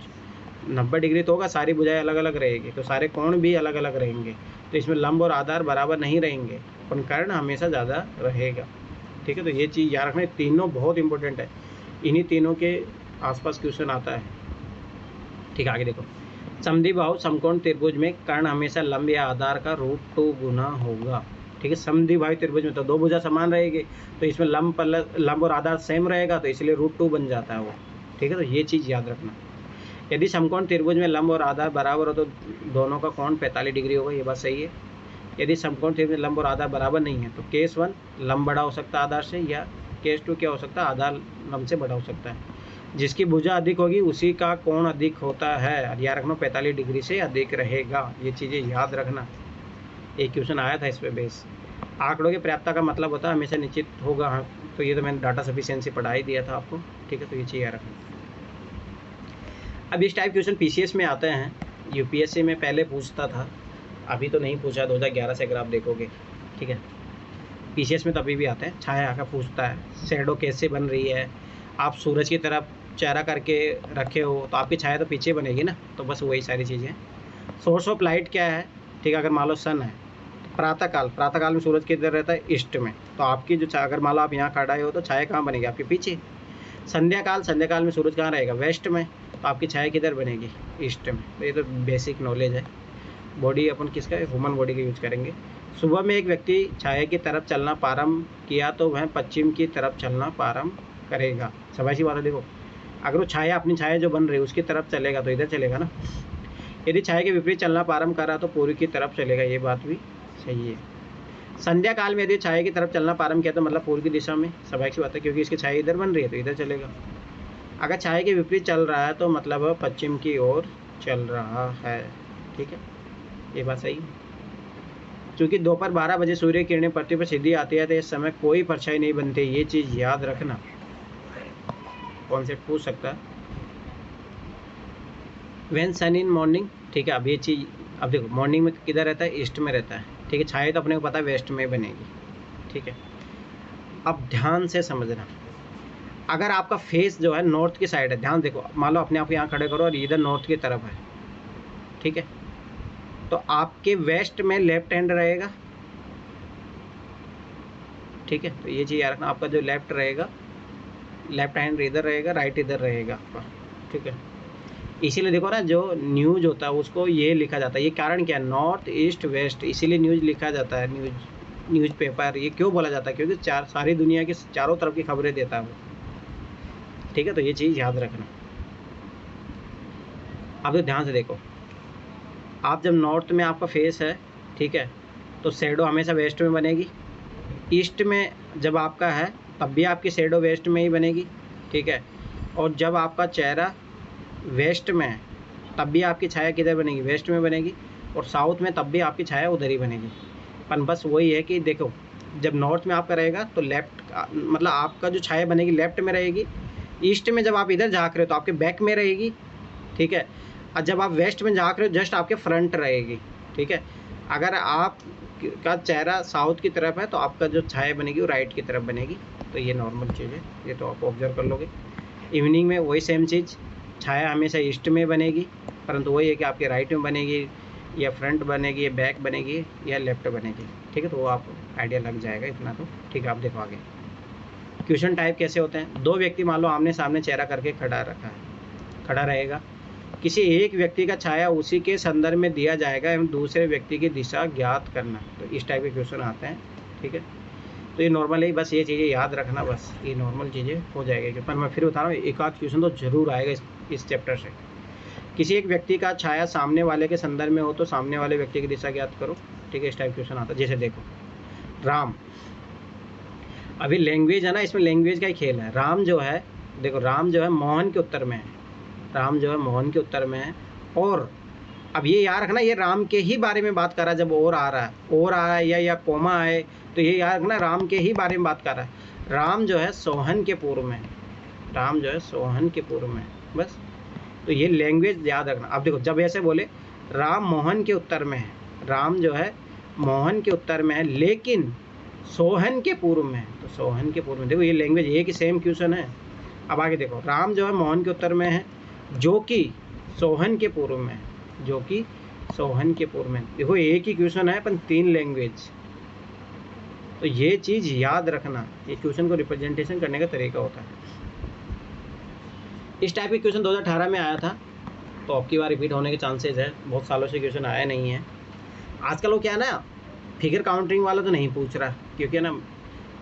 90 डिग्री तो होगा, सारी भुजाएं अलग अलग रहेगी, तो सारे कोण भी अलग अलग रहेंगे, तो इसमें लंब और आधार बराबर नहीं रहेंगे, पर कर्ण हमेशा ज़्यादा रहेगा। ठीक है, तो ये चीज़ याद रखना, तीनों बहुत इंपॉर्टेंट है, इन्हीं तीनों के आसपास क्वेश्चन आता है। ठीक है, आगे देखो, समद्विबाहु समकोण त्रिभुज में कर्ण हमेशा लंब या आधार का √2 गुना होगा। ठीक है, समद्विबाहु त्रिभुज में तो दो भुजा समान रहेगी, तो इसमें लंब और आधार सेम रहेगा, तो इसलिए √2 बन जाता है वो। ठीक है, तो ये चीज़ याद रखना। यदि समकोण त्रिभुज में लंब और आधार बराबर हो तो दोनों का कोण 45 डिग्री होगा, ये बात सही है। यदि समकोण त्रिभुज में लंब और आधार बराबर नहीं है, तो केस 1 लंब बड़ा हो सकता है आधार से, या केस 2 क्या हो सकता है, आधार लंब से बड़ा हो सकता है। जिसकी भुजा अधिक होगी उसी का कोण अधिक होता है, याद रखना 45 डिग्री से अधिक रहेगा, ये चीज़ें याद रखना। एक क्वेश्चन आया था इस पे बेस। आंकड़ों की पर्याप्तता का मतलब होता है हमेशा निश्चित होगा, हाँ, तो ये तो मैंने डाटा सफिशिएंसी पढ़ा ही दिया था आपको। ठीक है, तो ये चीज़ याद रखना। अब इस टाइप क्वेश्चन पीसीएस में आते हैं, यूपीएससी में पहले पूछता था, अभी तो नहीं पूछा 2011 से, अगर आप देखोगे। ठीक है, पीसीएस में तो अभी भी आते हैं। छाया का पूछता है, शैडो कैसे बन रही है, आप सूरज की तरफ चेहरा करके रखे हो तो आपकी छाया तो पीछे बनेगी ना, तो बस वही सारी चीज़ें। सोर्स ऑफ लाइट क्या है, ठीक है, अगर मान लो सन है, तो प्रातःकाल में सूरज किधर रहता है, ईस्ट में, तो आपकी जो अगर मान लो आप यहाँ खड़ा हो तो छाया कहाँ बनेगी, आपके पीछे। संध्याकाल में सूरज कहाँ रहेगा, वेस्ट में, तो आपकी छाया किधर बनेगी, ईस्ट में। तो ये तो बेसिक नॉलेज है। बॉडी अपन किसका है, ह्यूमन बॉडी का यूज करेंगे। सुबह में एक व्यक्ति छाया की तरफ चलना प्रारंभ किया तो वह पश्चिम की तरफ चलना प्रारंभ करेगा। शाबाशी बात है। देखो, अगर वो छाया, अपनी छाया जो बन रही है उसकी तरफ चलेगा तो इधर चलेगा ना। यदि छाया के विपरीत चलना प्रारंभ करा तो पूर्व की तरफ चलेगा। ये बात भी सही है। संध्या काल में यदि छाया की तरफ चलना प्रारंभ किया तो मतलब पूर्व की दिशा में। स्वाभाविक सी बात है, क्योंकि इसकी छाया इधर बन रही है तो इधर चलेगा। अगर छाया के विपरीत चल रहा है तो मतलब पश्चिम की ओर चल रहा है। ठीक है, ये बात सही है। क्योंकि दोपहर 12 बजे सूर्य किरणें पृथ्वी पर सीधी आती है तो इस समय कोई परछाई नहीं बनती। ये चीज़ याद रखना, कॉन्सेप्ट पूछ सकता है। व्हेन सन इन मॉर्निंग, ठीक है। अब ये चीज़, अब देखो मॉर्निंग में किधर रहता है, ईस्ट में रहता है। ठीक है, छाया तो अपने को पता है वेस्ट में बनेगी। ठीक है, अब ध्यान से समझना, अगर आपका फेस जो है नॉर्थ की साइड है, ध्यान देखो, मान लो अपने आप यहाँ खड़े करो और इधर नॉर्थ की तरफ है। ठीक है, तो आपके वेस्ट में लेफ्ट हैंड रहेगा। ठीक है, तो ये चीज़ याद रखना, आपका जो लेफ्ट रहेगा, लेफ्ट हैंड इधर रहेगा, राइट इधर रहेगा आपका। ठीक है, इसीलिए देखो ना, जो न्यूज़ होता है उसको ये लिखा जाता है। ये कारण क्या है, नॉर्थ ईस्ट वेस्ट, इसीलिए न्यूज़ लिखा जाता है। न्यूज़पेपर ये क्यों बोला जाता है, क्योंकि सारी दुनिया की चारों तरफ की खबरें देता है वो। ठीक है, तो ये चीज़ याद रखना। अब तो ध्यान से देखो, आप जब नॉर्थ में आपका फेस है, ठीक है, तो शैडो हमेशा वेस्ट में बनेगी। ईस्ट में जब आपका है तब भी आपकी शैडो वेस्ट में ही बनेगी। ठीक है, और जब आपका चेहरा वेस्ट में है तब भी आपकी छाया किधर बनेगी, वेस्ट में बनेगी। और साउथ में तब भी आपकी छाया उधर ही बनेगी। पर बस वही है कि देखो, जब नॉर्थ में आपका रहेगा तो लेफ्ट, मतलब आपका जो छाया बनेगी लेफ्ट में रहेगी। ईस्ट में जब आप इधर झाँक रहे हो तो आपके बैक में रहेगी। ठीक है, और जब आप वेस्ट में झाँक रहे हो जस्ट आपके फ्रंट रहेगी। ठीक है, अगर आप का चेहरा साउथ की तरफ है तो आपका जो छाया बनेगी वो राइट की तरफ बनेगी। तो ये नॉर्मल चीज़ है, ये तो आप ऑब्जर्व कर लोगे। इवनिंग में वही सेम चीज़, छाया हमेशा ईस्ट में बनेगी, परंतु वही है कि आपके राइट में बनेगी या फ्रंट बनेगी या बैक बनेगी या लेफ्ट बनेगी। ठीक है, तो वो आप आइडिया लग जाएगा इतना तो। ठीक है, आप देखो आगे क्वेश्चन टाइप कैसे होते हैं। दो व्यक्ति मान लो आमने सामने चेहरा करके खड़ा रहेगा। किसी एक व्यक्ति का छाया उसी के संदर्भ में दिया जाएगा एवं दूसरे व्यक्ति की दिशा ज्ञात करना। तो इस टाइप के क्वेश्चन आते हैं। ठीक है, तो ये नॉर्मल है, बस ये चीज़ें याद रखना, बस ये नॉर्मल चीज़ें हो जाएगी। पर मैं फिर बता रहा हूँ, एक आध क्वेश्चन तो जरूर आएगा इस चैप्टर से। किसी एक व्यक्ति का छाया सामने वाले के संदर्भ में हो तो सामने वाले व्यक्ति की दिशा ज्ञात करो। ठीक है, इस टाइप क्वेश्चन आता है। जैसे देखो राम, अभी लैंग्वेज है ना, इसमें लैंग्वेज का ही खेल है। राम जो है, देखो राम जो है मोहन के उत्तर में है। राम जो है मोहन के उत्तर में है। और अब ये याद रखना, ये राम के ही बारे में बात कर रहा है। जब और आ रहा है या कोमा आए तो ये याद रखना राम के ही बारे में बात कर रहा है। राम जो है सोहन के पूर्व में, राम जो है सोहन के पूर्व में, बस। तो ये लैंग्वेज याद रखना। अब देखो, जब ऐसे बोले राम मोहन के उत्तर में है, राम जो है मोहन के उत्तर में है लेकिन सोहन के पूर्व में है, तो सोहन के पूर्व में। देखो ये लैंग्वेज एक ही सेम क्वेश्चन है। अब आगे देखो, राम जो है मोहन के उत्तर में है जो कि सोहन के पूर्व में है, जो कि सोहन के पूर्व में। देखो एक ही क्वेश्चन है पर तीन लैंग्वेज। तो ये चीज़ याद रखना, ये क्वेश्चन को रिप्रेजेंटेशन करने का तरीका होता है। इस टाइप के क्वेश्चन 2018 में आया था, तो अब की बार रिपीट होने के चांसेस है। बहुत सालों से क्वेश्चन आया नहीं है। आजकल वो क्या है ना, फिगर काउंटिंग वाला तो नहीं पूछ रहा, क्योंकि ना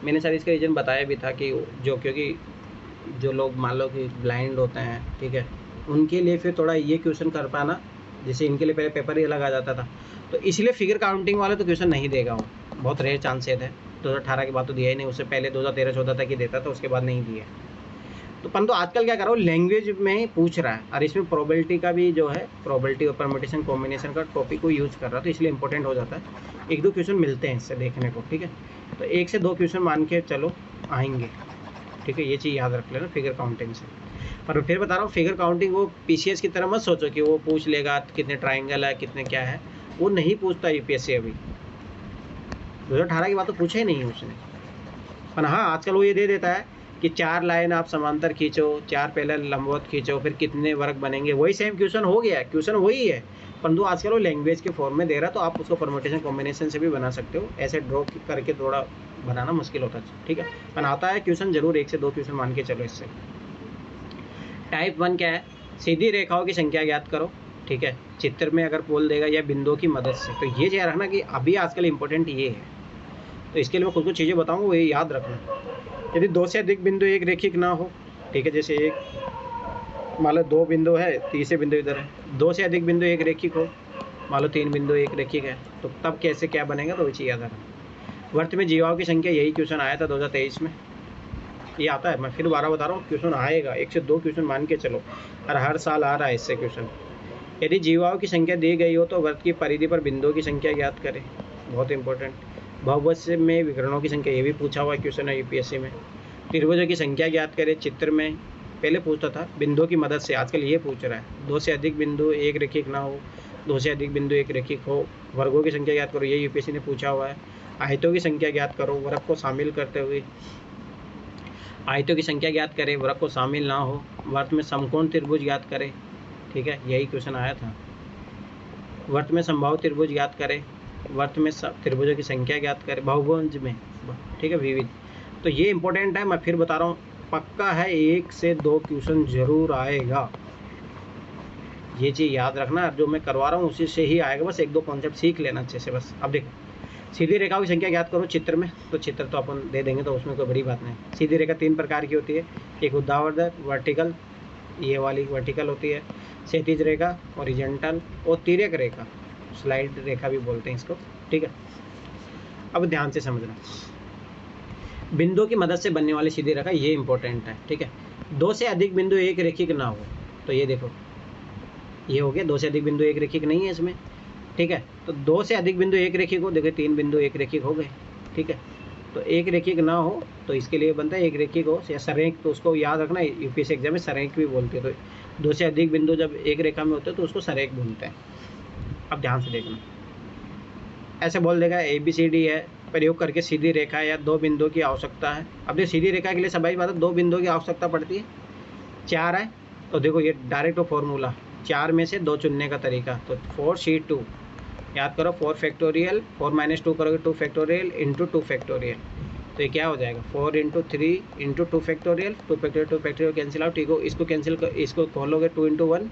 मैंने सर इसका रीज़न बताया भी था कि क्योंकि जो लोग मान लो कि ब्लाइंड होते हैं, ठीक है, उनके लिए फिर थोड़ा ये क्वेश्चन कर पाना, जैसे इनके लिए पहले पेपर ही अलग आ जाता था, तो इसलिए फिगर काउंटिंग वाले तो क्वेश्चन नहीं देगा वो, बहुत रेयर चांसेस है। 2018 के बाद तो दिया ही नहीं, उससे पहले 2013-14 तक ही देता था, उसके बाद नहीं दिया। तो परंतु आजकल क्या कर रहा हूँ, लैंग्वेज में ही पूछ रहा है, और इसमें प्रोबेबिलिटी का भी जो है, प्रोबेबिलिटी और परम्यूटेशन कॉम्बिनेशन का टॉपिक को यूज़ कर रहा है, तो इसलिए इंपॉर्टेंट हो जाता है। एक दो क्वेश्चन मिलते हैं इससे देखने को, ठीक है, तो 1 से 2 क्वेश्चन मान के चलो आएंगे, ठीक है, ये चीज़ याद रख लेना फिगर काउंटिंग से। पर फिर बता रहा हूँ, फिगर काउंटिंग वो पीसीएस की तरह मत सोचो कि वो पूछ लेगा कितने ट्राइंगल है, कितने क्या है, वो नहीं पूछता यूपीएससी। अभी 2018 की बात तो पूछा ही नहीं है उसने। पर हाँ, आजकल वो ये दे देता है कि 4 लाइन आप समांतर खींचो, 4 पहले लंबवत खींचो, फिर कितने वर्ग बनेंगे। वही सेम क्वेश्चन हो गया है, क्वेश्चन वही है, परंतु आजकल वो लैंग्वेज के फॉर्म में दे रहा, तो आप उसको परम्यूटेशन कॉम्बिनेशन से भी बना सकते हो। ऐसे ड्रॉ करके थोड़ा बनाना मुश्किल होता है, ठीक है, पर आता है क्वेश्चन जरूर। 1 से 2 क्वेश्चन मान के चलो इससे। टाइप 1 क्या है, सीधी रेखाओं की संख्या ज्ञात करो। ठीक है, चित्र में अगर बोल देगा या बिंदुओं की मदद से, तो ये याद रखना कि अभी आजकल इम्पोर्टेंट ये है। तो इसके लिए मैं कुछ कुछ चीज़ें बताऊँगा, वो ये याद रखना। यदि दो से अधिक बिंदु एक रेखिक ना हो, ठीक है, जैसे एक मान लो दो बिंदु है, तीसरे बिंदु इधर है, दो से अधिक बिंदु एक रेखिक हो, मान लो तीन बिंदु एक रेखिक है, तो तब कैसे क्या बनेगा, तो वो चीज़ याद रखना। वर्त में जीवाओं की संख्या, यही क्वेश्चन आया था 2023 में, ये आता है, मैं फिर 12 बता रहा हूँ, क्वेश्चन आएगा, 1 से 2 क्वेश्चन मान के चलो, और हर साल आ रहा है इससे क्वेश्चन। यदि जीवाओं की संख्या दी गई हो तो वर्त की परिधि पर बिंदुओं की संख्या ज्ञात करें, बहुत इंपॉर्टेंट। बहुभुज में विकर्णों की संख्या, ये भी पूछा हुआ क्वेश्चन है यूपीएससी में। त्रिभुजों की संख्या ज्ञात करें, चित्र में पहले पूछता था, बिंदुओं की मदद से, आजकल ये पूछ रहा है। दो से अधिक बिंदु एक रेखिक ना हो, दो से अधिक बिंदु एक रेखिक हो, वर्गों की संख्या ज्ञात करो, ये यूपीएससी ने पूछा हुआ है। आयतों की संख्या ज्ञात करो, वर्ग को शामिल करते हुए, आयतों की संख्या ज्ञात करें, वर्ग को शामिल ना हो। वर्त में समकोण त्रिभुज ज्ञात करें, ठीक है, यही क्वेश्चन आया था। वर्त में समबाहु त्रिभुज ज्ञात करें, वर्त में त्रिभुजों की संख्या ज्ञात करें, बहुभुज में, ठीक है, विविध। तो ये इंपॉर्टेंट है, मैं फिर बता रहा हूँ, पक्का है 1 से 2 क्वेश्चन जरूर आएगा, ये चीज़ याद रखना। जो मैं करवा रहा हूँ उसी से ही आएगा, बस 1-2 कॉन्सेप्ट सीख लेना अच्छे से बस। अब देखो, सीधी रेखाओं की संख्या ज्ञात करो चित्र में, तो चित्र तो अपन दे देंगे, तो उसमें कोई बड़ी बात नहीं। सीधी रेखा 3 प्रकार की होती है, एक ऊर्ध्वाधर वर्टिकल, ये वाली वर्टिकल होती है, क्षैतिज रेखा हॉरिजॉन्टल, और तिर्यक रेखा, स्लाइड रेखा भी बोलते हैं इसको, ठीक है। अब ध्यान से समझना, बिंदुओं की मदद से बनने वाली सीधी रेखा, ये इंपॉर्टेंट है, ठीक है। दो से अधिक बिंदु एक रेखिक ना हो, तो ये देखो, ये हो गया, दो से अधिक बिंदु एक रेखिक नहीं है इसमें, ठीक है। तो दो से अधिक बिंदु एक रेखिक हो, देखो 3 बिंदु एक रेखिक हो गए, ठीक है। तो एक रेखिक ना हो, तो इसके लिए बनता है एक रेखिक हो या सरेख, तो उसको याद रखना, यूपीएससी एग्जाम में सरेख भी बोलते हैं। तो दो से अधिक बिंदु जब एक रेखा में होते हैं तो उसको सरेख बोलते हैं। अब ध्यान से देखना, ऐसे बोल देगा ABCD है, प्रयोग करके सीधी रेखा या दो बिंदुओं की आवश्यकता है। अब देखो, सीधी रेखा के लिए सभी बात है, दो बिंदुओं की आवश्यकता पड़ती है, 4 है, तो देखो ये डायरेक्ट फॉर्मूला, 4 में से 2 चुनने का तरीका, तो 4C2 याद करो, 4 फैक्टोरियल, 4 - 2 करोगे 2 फैक्टोरियल इंटू 2 फैक्टोरियल, तो ये क्या हो जाएगा, 4 × 3 × 2 फैक्टोरियल, 2 फैक्टोरियल कैंसिल आउट, ठीक हो, इसको कैंसिल कर, इसको खोलोगे 2 × 1,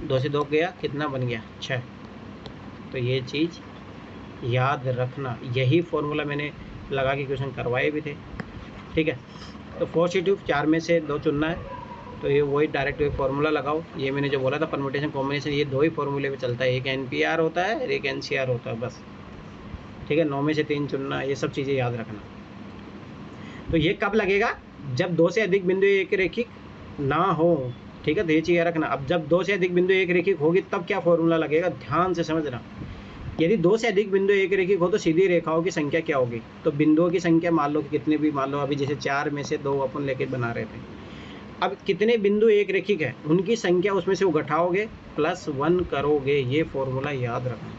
2 से 2 गया, कितना बन गया 6। तो ये चीज़ याद रखना, यही फॉर्मूला मैंने लगा के क्वेश्चन करवाए भी थे, ठीक है। तो 4C2, 4 में से 2 चुनना है, तो ये वही डायरेक्ट फार्मूला लगाओ, ये मैंने जो बोला था परम्यूटेशन कॉम्बिनेशन, ये 2 ही फॉर्मूले में चलता है, एक NPR होता है और एक NCR होता है, बस, ठीक है। 9 में से 3 चुनना, ये सब चीज़ें याद रखना। तो ये कब लगेगा, जब 2 से अधिक बिंदु एक रेखिक ना हो, ठीक है, तो ये चीज़ याद रखना। अब जब 2 से अधिक बिंदु एक रेखिक होगी तब क्या फॉर्मूला लगेगा, ध्यान से समझना। यदि 2 से अधिक बिंदु एक रेखिक हो तो सीधी रेखाओं की संख्या क्या होगी, तो बिंदुओं की संख्या मान लो कि कितने भी, मान लो अभी जैसे 4 में से 2 अपन लेके बना रहे थे, अब कितने बिंदु एक रेखिक है उनकी संख्या उसमें से वो घटाओगे, +1 करोगे, ये फॉर्मूला याद रखना।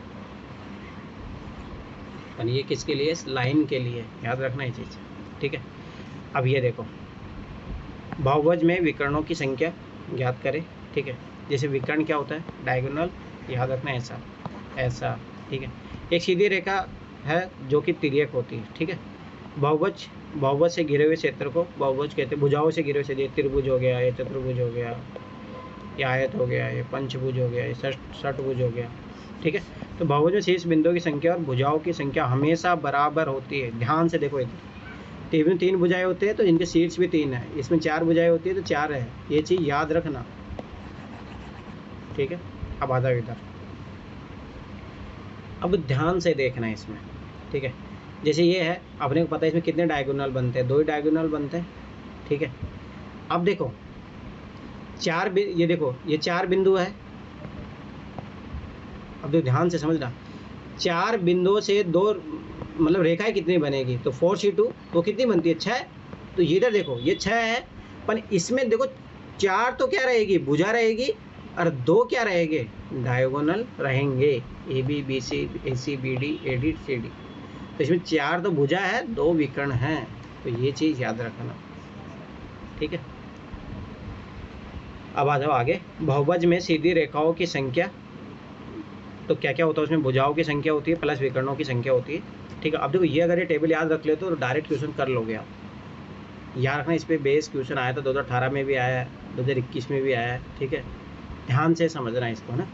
और ये किसके लिए, लाइन के लिए, याद रखना ये चीज़, ठीक है। अब ये देखो, बहुभुज में विकर्णों की संख्या ज्ञात करें, ठीक है। जैसे विकर्ण क्या होता है, डायगोनल, याद रखना ऐसा ऐसा, ठीक है। एक सीधी रेखा है जो कि तिर्यक होती है, ठीक है। बहुभुज से घिरे हुए क्षेत्र को बहुभुज कहते हैं, भुजाओं से घिरे हुए, ये त्रिभुज हो गया, ये चतुर्भुज हो गया, ये आयत हो गया, ये पंचभुज हो गया, ये षटभुज हो गया, ठीक है। तो बहुभुज में शीर्ष बिंदुओं की संख्या और भुजाओं की संख्या हमेशा बराबर होती है, ध्यान से देखो, इधर 3 भुजाएं होते हैं तो इनके शीर्ष भी 3 है, इसमें 4 भुजाएं होती है तो 4 है, ये चीज़ याद रखना, ठीक है। अब आ जाओ इधर, अब ध्यान से देखना है इसमें, ठीक है। जैसे ये है, अपने को पता है इसमें कितने डायगोनल बनते हैं, 2 ही डायगोनल बनते हैं, ठीक है। अब देखो ये देखो, ये 4 बिंदु है, अब तो ध्यान से समझना, 4 बिंदुओं से 2 मतलब रेखाएं कितनी बनेगी, तो 4C2 वो कितनी बनती है, 6। तो ये इधर देखो, ये 6 है, पर इसमें देखो 4 तो क्या रहेगी, भुजा रहेगी, और 2 क्या रहेंगे, डायगोनल रहेंगे, AB BC AC BD AD CD। तो इसमें 4 तो भुजा है, 2 विकर्ण हैं, तो ये चीज़ याद रखना, ठीक है। अब आ जाओ आगे, बहुभुज में सीधी रेखाओं की संख्या, तो क्या क्या होता है उसमें, भुजाओं की संख्या होती है प्लस विकर्णों की संख्या होती है, ठीक है। अब देखो, ये अगर ये टेबल याद रख ले तो डायरेक्ट क्वेश्चन कर लोगे आप, याद रखना, इस पर बेस क्वेश्चन आया था, 2018 में भी आया है, 2021 में भी आया है, ठीक है। ध्यान से समझना इसको ना।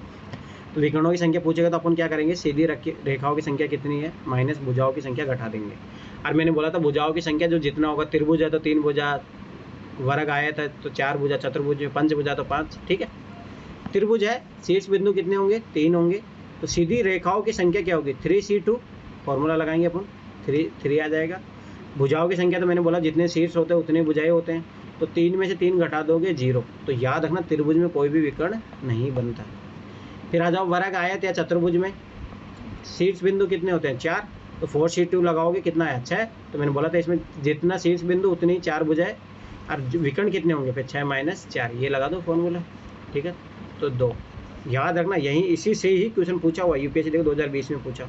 विकर्णों की संख्या पूछेगा तो अपन क्या करेंगे, सीधी रेखाओं की संख्या कितनी है माइनस भुजाओं की संख्या घटा देंगे। और मैंने बोला था भुजाओं की संख्या जो जितना होगा, त्रिभुज है तो 3 भुजा, वर्ग आयत है तो 4 भुजा, चतुर्भुज में पंचभुजा तो 5, ठीक है। त्रिभुज है, शीर्ष बिंदु कितने होंगे, 3 होंगे, तो सीधी रेखाओं की संख्या क्या होगी, 3c2, फॉर्मूला लगाएंगे अपन, 3 आ जाएगा। भुजाओं की संख्या तो मैंने बोला जितने शीर्ष होते हैं उतने भुजाएं होते हैं, तो 3 में से 3 घटा दोगे 0। तो याद रखना त्रिभुज में कोई भी विकर्ण नहीं बनता। फिर आ जाओ वर्ग आयत या चतुर्भुज में, शीर्ष बिंदु कितने होते हैं, 4, तो 4c2 लगाओगे कितना है, 6। तो मैंने बोला था इसमें जितना शीर्ष बिंदु उतनी 4 भुजाएं, और विकर्ण कितने होंगे फिर 6 - 4, ये लगा दो फॉर्मूला, ठीक है। तो 2 याद रखना, यही इसी से ही क्वेश्चन पूछा हुआ यूपीएससी देखो 2020 में पूछा,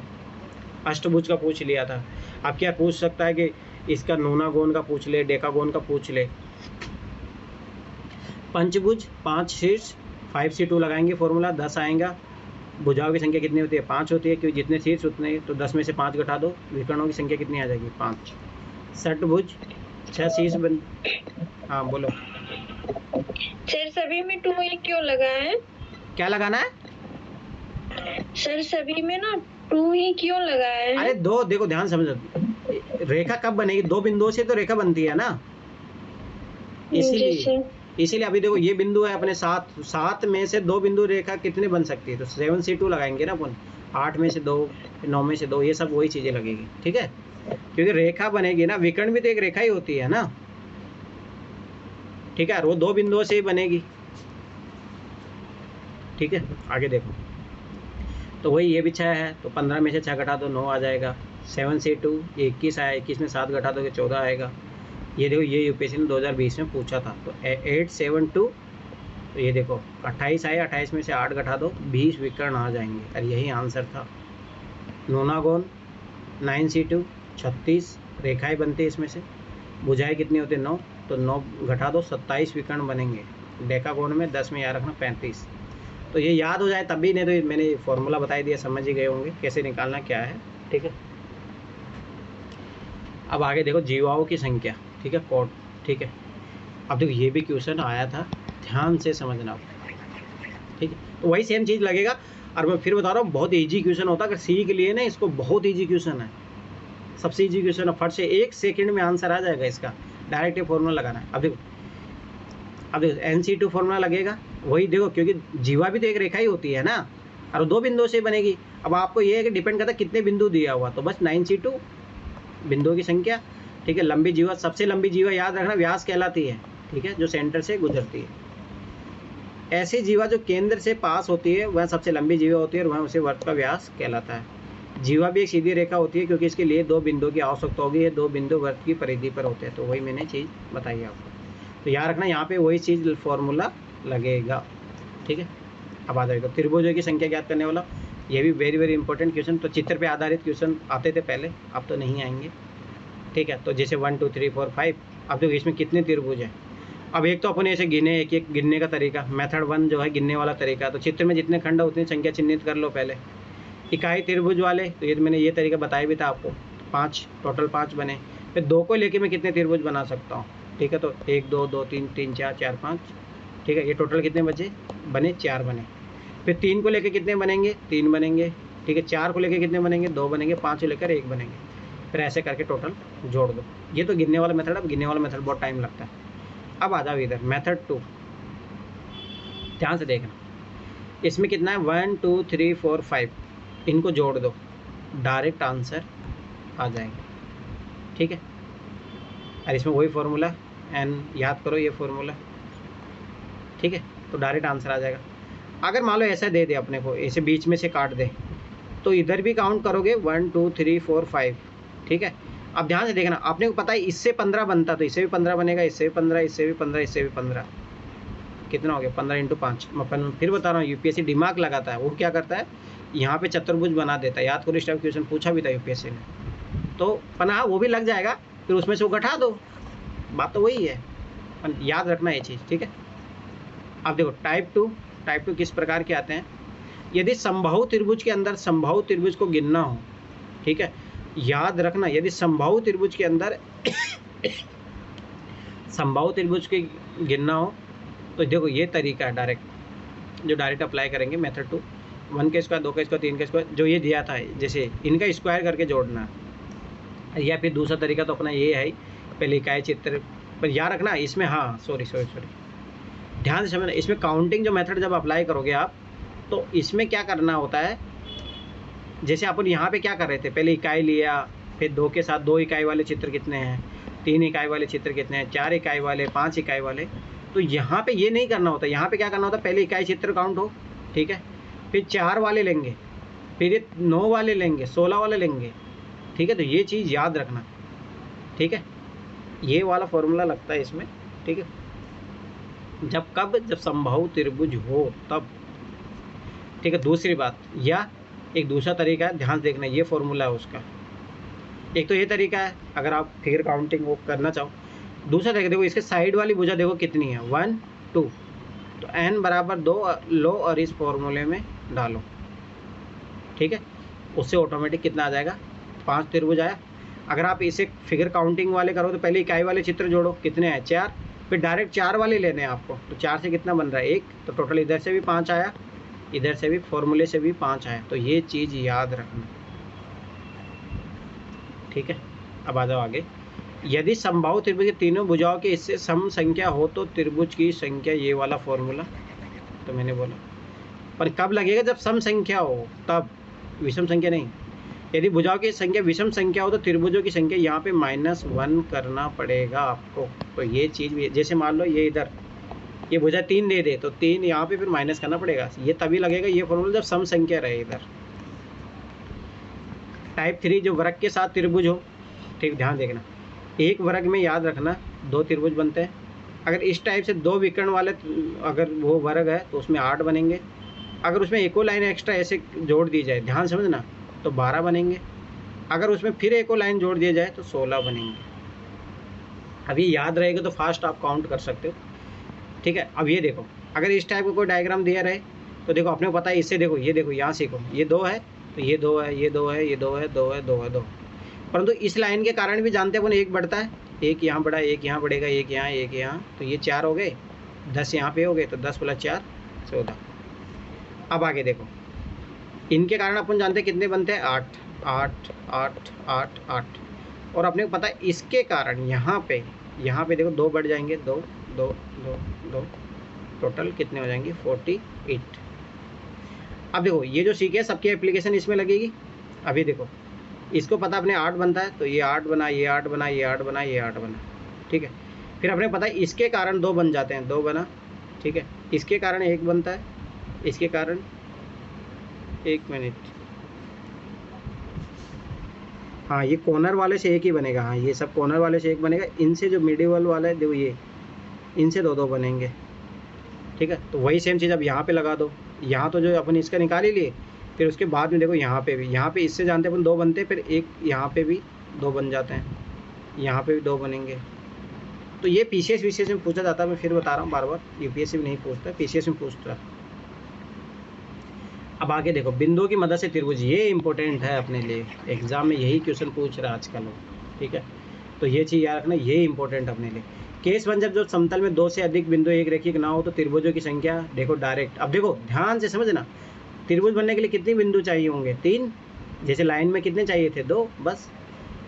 अष्टभुज का पूछ लिया था। अब क्या पूछ सकता है कि इसका नोनागोन का पूछ ले, डेकागोन का पूछ ले। पंचभुज 5 शीर्ष, 5c2 लगाएंगे फॉर्मूला, 10 आएगा। भुजाओं की संख्या कितनी होती है, 5 होती है, क्योंकि जितने शीर्ष उतने, तो 10 में से 5 घटा दो, विकर्णों की संख्या कितनी आ जाएगी, 5। षटभुज 6 शीर्ष बन, हाँ बोलो सर सभी में 2 ही क्यों लगा है, क्या लगाना है सर सभी में ना 2 ही क्यों लगा है। अरे 2 देखो ध्यान समझो, रेखा कब बनेगी, 2 बिंदुओं से तो रेखा बनती है ना, इसीलिए अभी देखो ये बिंदु है अपने 7 में से 2 बिंदु रेखा कितने बन सकती है, तो 7c2 लगाएंगे ना अपन, 8 में से 2, 9 में से 2, ये सब वही चीजें लगेगी, ठीक है। क्योंकि रेखा बनेगी ना, विकर्ण भी तो एक रेखा ही होती है ना, ठीक है, वो 2 बिंदुओं से ही बनेगी, ठीक है। आगे देखो, तो वही ये भी 6 है, तो 15 में से 6 घटा दो 9 आ जाएगा। 7c2 21 आया, 21 में 7 घटा दोगे 14 आएगा। ये देखो ये यूपीएससी ने 2020 में पूछा था, तो 872, तो ये देखो 28 आए, 28 में से 8 घटा दो 20 विकर्ण आ जाएंगे, और यही आंसर था। नोनागोन 9c2 36 रेखाएं बनती है इसमें से, भुजाएं कितनी होती है 9, तो 9 घटा दो 27 विकर्ण बनेंगे। डेकागोन में 10 में याद रखना 35। तो ये याद हो जाए तभी, नहीं तो मैंने फॉर्मूला बता दिया, समझ ही गए होंगे कैसे निकालना क्या है, ठीक है। अब आगे देखो जीवाओं की संख्या, ठीक है, कोड, ठीक है। अब देखो ये भी क्वेश्चन आया था, ध्यान से समझना, ठीक है। तो वही सेम चीज़ लगेगा, और मैं फिर बता रहा हूँ बहुत इजी क्वेश्चन होता है, अगर सीख लिए ना इसको, बहुत इजी क्वेश्चन है, सबसे इजी क्वेश्चन है, फट से 1 सेकंड में आंसर आ जाएगा इसका, डायरेक्ट ये फॉर्मूला लगाना है। अब देखो NC2 फॉर्मूला लगेगा, वही देखो, क्योंकि जीवा भी तो एक रेखा ही होती है ना, और 2 बिंदुओं से बनेगी। अब आपको ये है कि डिपेंड करता है कितने बिंदु दिया हुआ, तो बस 9c2 बिंदुओं की संख्या, ठीक है। लंबी जीवा, सबसे लंबी जीवा याद रखना व्यास कहलाती है, ठीक है, जो सेंटर से गुजरती है। ऐसी जीवा जो केंद्र से पास होती है वह सबसे लंबी जीवा होती है, और वह उसे वर्ग का व्यास कहलाता है। जीवा भी एक सीधी रेखा होती है, क्योंकि इसके लिए 2 बिंदुओं की आवश्यकता होगी, ये 2 बिंदु वर्ग की परिधि पर होते हैं, तो वही मैंने चीज़ बताई आपको। तो याद रखना यहाँ पे वही चीज़ फॉर्मूला लगेगा, ठीक है। अब आ जाएगा त्रिभुजों की संख्या ज्ञात करने वाला, ये भी वेरी इंपॉर्टेंट क्वेश्चन। तो चित्र पे आधारित क्वेश्चन आते थे पहले, अब तो नहीं आएंगे, ठीक है। तो जैसे 1 2 3 4 5, अब देखो इसमें कितने त्रिभुज हैं। अब एक तो अपन ऐसे गिने, एक एक गिनने का तरीका, मेथड 1 जो है गिनने वाला तरीका, तो चित्र में जितने खंड है उतनी संख्या चिन्हित कर लो पहले। इकाई त्रिभुज वाले, तो ये मैंने ये तरीका बताया भी था आपको, 5 टोटल 5 बने। फिर 2 को लेके मैं कितने त्रिभुज बना सकता हूँ, ठीक है। तो 1 2 2 3 3 4 4 5, ठीक है, ये टोटल कितने बचे बने, 4 बने। फिर 3 को लेके कितने बनेंगे, 3 बनेंगे, ठीक है। 4 को लेके कितने बनेंगे, 2 बनेंगे। 5 को लेकर 1 बनेंगे। फिर ऐसे करके टोटल जोड़ दो। ये तो गिनने वाला मेथड। अब गिनने वाला मेथड बहुत टाइम लगता है। अब आ जाओ इधर मेथड 2, ध्यान से देखना, इसमें कितना है 1 2 3 4 5, इनको जोड़ दो, डायरेक्ट आंसर आ जाएंगे, ठीक है। और इसमें वही फॉर्मूला एन, याद करो ये फॉर्मूला, ठीक है, तो डायरेक्ट आंसर आ जाएगा। अगर मान लो ऐसा दे दे अपने को, ऐसे बीच में से काट दे, तो इधर भी काउंट करोगे 1 2 3 4 5, ठीक है। अब ध्यान से देखना, आपने को पता है इससे 15 बनता, तो इससे भी 15 बनेगा, इससे भी 15, इससे भी 15, इससे भी 15, कितना हो गया 15 × 5। मैं फिर बता रहा हूँ, यूपीएससी दिमाग लगाता है, वो क्या करता है यहाँ पे चतुर्भुज बना देता है। याद करो इस टाइप क्वेश्चन पूछा भी था यूपीएससी ने, तो पना वो भी लग जाएगा, फिर उसमें से वो घटा दो, बात तो वही है, याद रखना ये चीज़, ठीक है। अब देखो टाइप टू किस प्रकार के आते हैं, यदि समबाहु त्रिभुज के अंदर समबाहु त्रिभुज को गिनना हो, ठीक है, याद रखना, यदि समबाहु त्रिभुज के अंदर समबाहु त्रिभुज के गिनना हो, तो देखो ये तरीका है डायरेक्ट, जो डायरेक्ट अप्लाई करेंगे मेथड 2। 1 का स्क्वायर, 2 का स्क्वायर, 3 का स्क्वायर जो ये दिया था, जैसे इनका स्क्वायर करके जोड़ना है। या फिर दूसरा तरीका तो अपना ये है, पहले इकाई चित्र पर याद रखना इसमें, हाँ सॉरी ध्यान से समझना, इसमें काउंटिंग जो मेथड जब अप्लाई करोगे आप, तो इसमें क्या करना होता है, जैसे अपन यहाँ पे क्या कर रहे थे, पहले इकाई लिया, फिर 2 के साथ 2 इकाई वाले चित्र कितने हैं, 3 इकाई वाले चित्र कितने हैं, 4 इकाई वाले, 5 इकाई वाले। तो यहाँ पे ये नहीं करना होता, यहाँ पे क्या करना होता है, पहले इकाई चित्र काउंट हो, ठीक है, फिर 4 वाले लेंगे, फिर ये 9 वाले लेंगे, 16 वाले लेंगे, ठीक है। तो ये चीज़ याद रखना, ठीक है, ये वाला फॉर्मूला लगता है इसमें, ठीक है। जब समबाहु त्रिभुज हो तब, ठीक है। दूसरी बात, या एक दूसरा तरीका है, ध्यान देखना, ये फॉर्मूला है उसका। एक तो ये तरीका है अगर आप फिगर काउंटिंग वो करना चाहो। दूसरा तरीका देखो, इसके साइड वाली भुजा देखो कितनी है, 1 2, तो n बराबर 2 लो और इस फॉर्मूले में डालो, ठीक है। उससे ऑटोमेटिक कितना आ जाएगा, 5 त्रिभुज आया। अगर आप इसे फिगर काउंटिंग वाले करो तो पहले इकाई वाले चित्र जोड़ो, कितने हैं 4, फिर डायरेक्ट 4 वाले लेने हैं आपको, तो 4 से कितना बन रहा है 1, तो टोटल इधर से भी 5 आया, इधर से भी फॉर्मूले से भी 5 आया। तो ये चीज़ याद रखना, ठीक है। अब आ जाओ आगे, यदि समबाहु त्रिभुज के तीनों भुजाओं के इससे सम संख्या हो तो त्रिभुज की संख्या, ये वाला फॉर्मूला तो मैंने बोला, पर कब लगेगा, जब सम संख्या हो तब, विषम संख्या नहीं। यदि भुजाओं की संख्या विषम संख्या हो तो त्रिभुजों की संख्या यहाँ पे -1 करना पड़ेगा आपको। तो ये चीज़ भी, जैसे मान लो ये इधर ये भुजा 3 दे दे तो 3 यहाँ पे फिर माइनस करना पड़ेगा, ये तभी लगेगा ये फॉर्मूला जब सम संख्या रहे इधर। टाइप 3 जो वर्ग के साथ त्रिभुज हो, ठीक, ध्यान देखना, एक वर्ग में याद रखना 2 त्रिभुज बनते हैं। अगर इस टाइप से 2 विकर्ण वाले अगर वो वर्ग है तो उसमें 8 बनेंगे। अगर उसमें एको लाइन एक्स्ट्रा ऐसे जोड़ दी जाए, ध्यान समझना, तो 12 बनेंगे। अगर उसमें फिर एको लाइन जोड़ दिया जाए तो 16 बनेंगे। अब ये याद रहेगा तो फास्ट आप काउंट कर सकते हो, ठीक है। अब ये देखो, अगर इस टाइप का कोई डायग्राम दिया रहे तो देखो अपने को पता है, इससे देखो, ये देखो यहाँ सीखो, ये 2 है तो ये 2 है, ये 2 है, ये 2 है, 2 है, 2 है, 2, परंतु इस लाइन के कारण भी जानते हैं अपन, एक बढ़ता है, एक यहाँ बढ़ा, एक यहाँ बढ़ेगा, एक यहाँ, एक यहाँ, तो ये 4 हो गए, 10 यहाँ पे हो गए, तो 10 + 4 14। अब आगे देखो, इनके कारण अपन जानते हैं कितने बनते हैं, 8 8 8 8 8, और अपने को पता है इसके कारण यहाँ पे देखो 2 बढ़ जाएंगे, 2 2 2 2, टोटल कितने हो जाएंगे 48। अब देखो ये जो सीखे सबकी एप्लीकेशन इसमें लगेगी। अभी देखो इसको पता अपने 8 बनता है, तो ये 8 बना, ये 8 बना, ये 8 बना, ये 8 बना, ठीक है। फिर अपने पता है इसके कारण 2 बन जाते हैं, 2 बना, ठीक है। इसके कारण 1 बनता है, इसके कारण 1 मिनट, हाँ ये कॉर्नर वाले से 1 ही बनेगा, हाँ ये सब कॉर्नर वाले से 1 बनेगा। इनसे जो मिडिल वाला है देखो, ये इनसे 2 2 बनेंगे, ठीक है। तो वही सेम चीज़ अब यहाँ पे लगा दो, यहाँ तो जो अपन इसका निकाल ही लिए, फिर उसके बाद में देखो यहाँ पे भी, यहाँ पे इससे जानते हैं अपन 2 बनते हैं, फिर एक यहाँ पे भी 2 बन जाते हैं, यहाँ पे भी 2 बनेंगे। तो ये पीसीएस वीसीएस में पूछा जाता है, मैं फिर बता रहा हूँ बार बार, यूपीएससी में नहीं पूछता, पीसीएस में पूछता है। अब आगे देखो, बिंदुओं की मदद से त्रिभुज, ये इंपॉर्टेंट है अपने लिए, एग्जाम में यही क्वेश्चन पूछ रहा है आजकल वो, ठीक है। तो ये चीज़ याद रखना, ये इंपॉर्टेंट अपने लिए। केस 1, जब समतल में 2 से अधिक बिंदु एक रेखिक ना हो तो त्रिभुजों की संख्या देखो डायरेक्ट। अब देखो ध्यान से समझना, त्रिभुज बनने के लिए कितने बिंदु चाहिए होंगे, 3, जैसे लाइन में कितने चाहिए थे 2, बस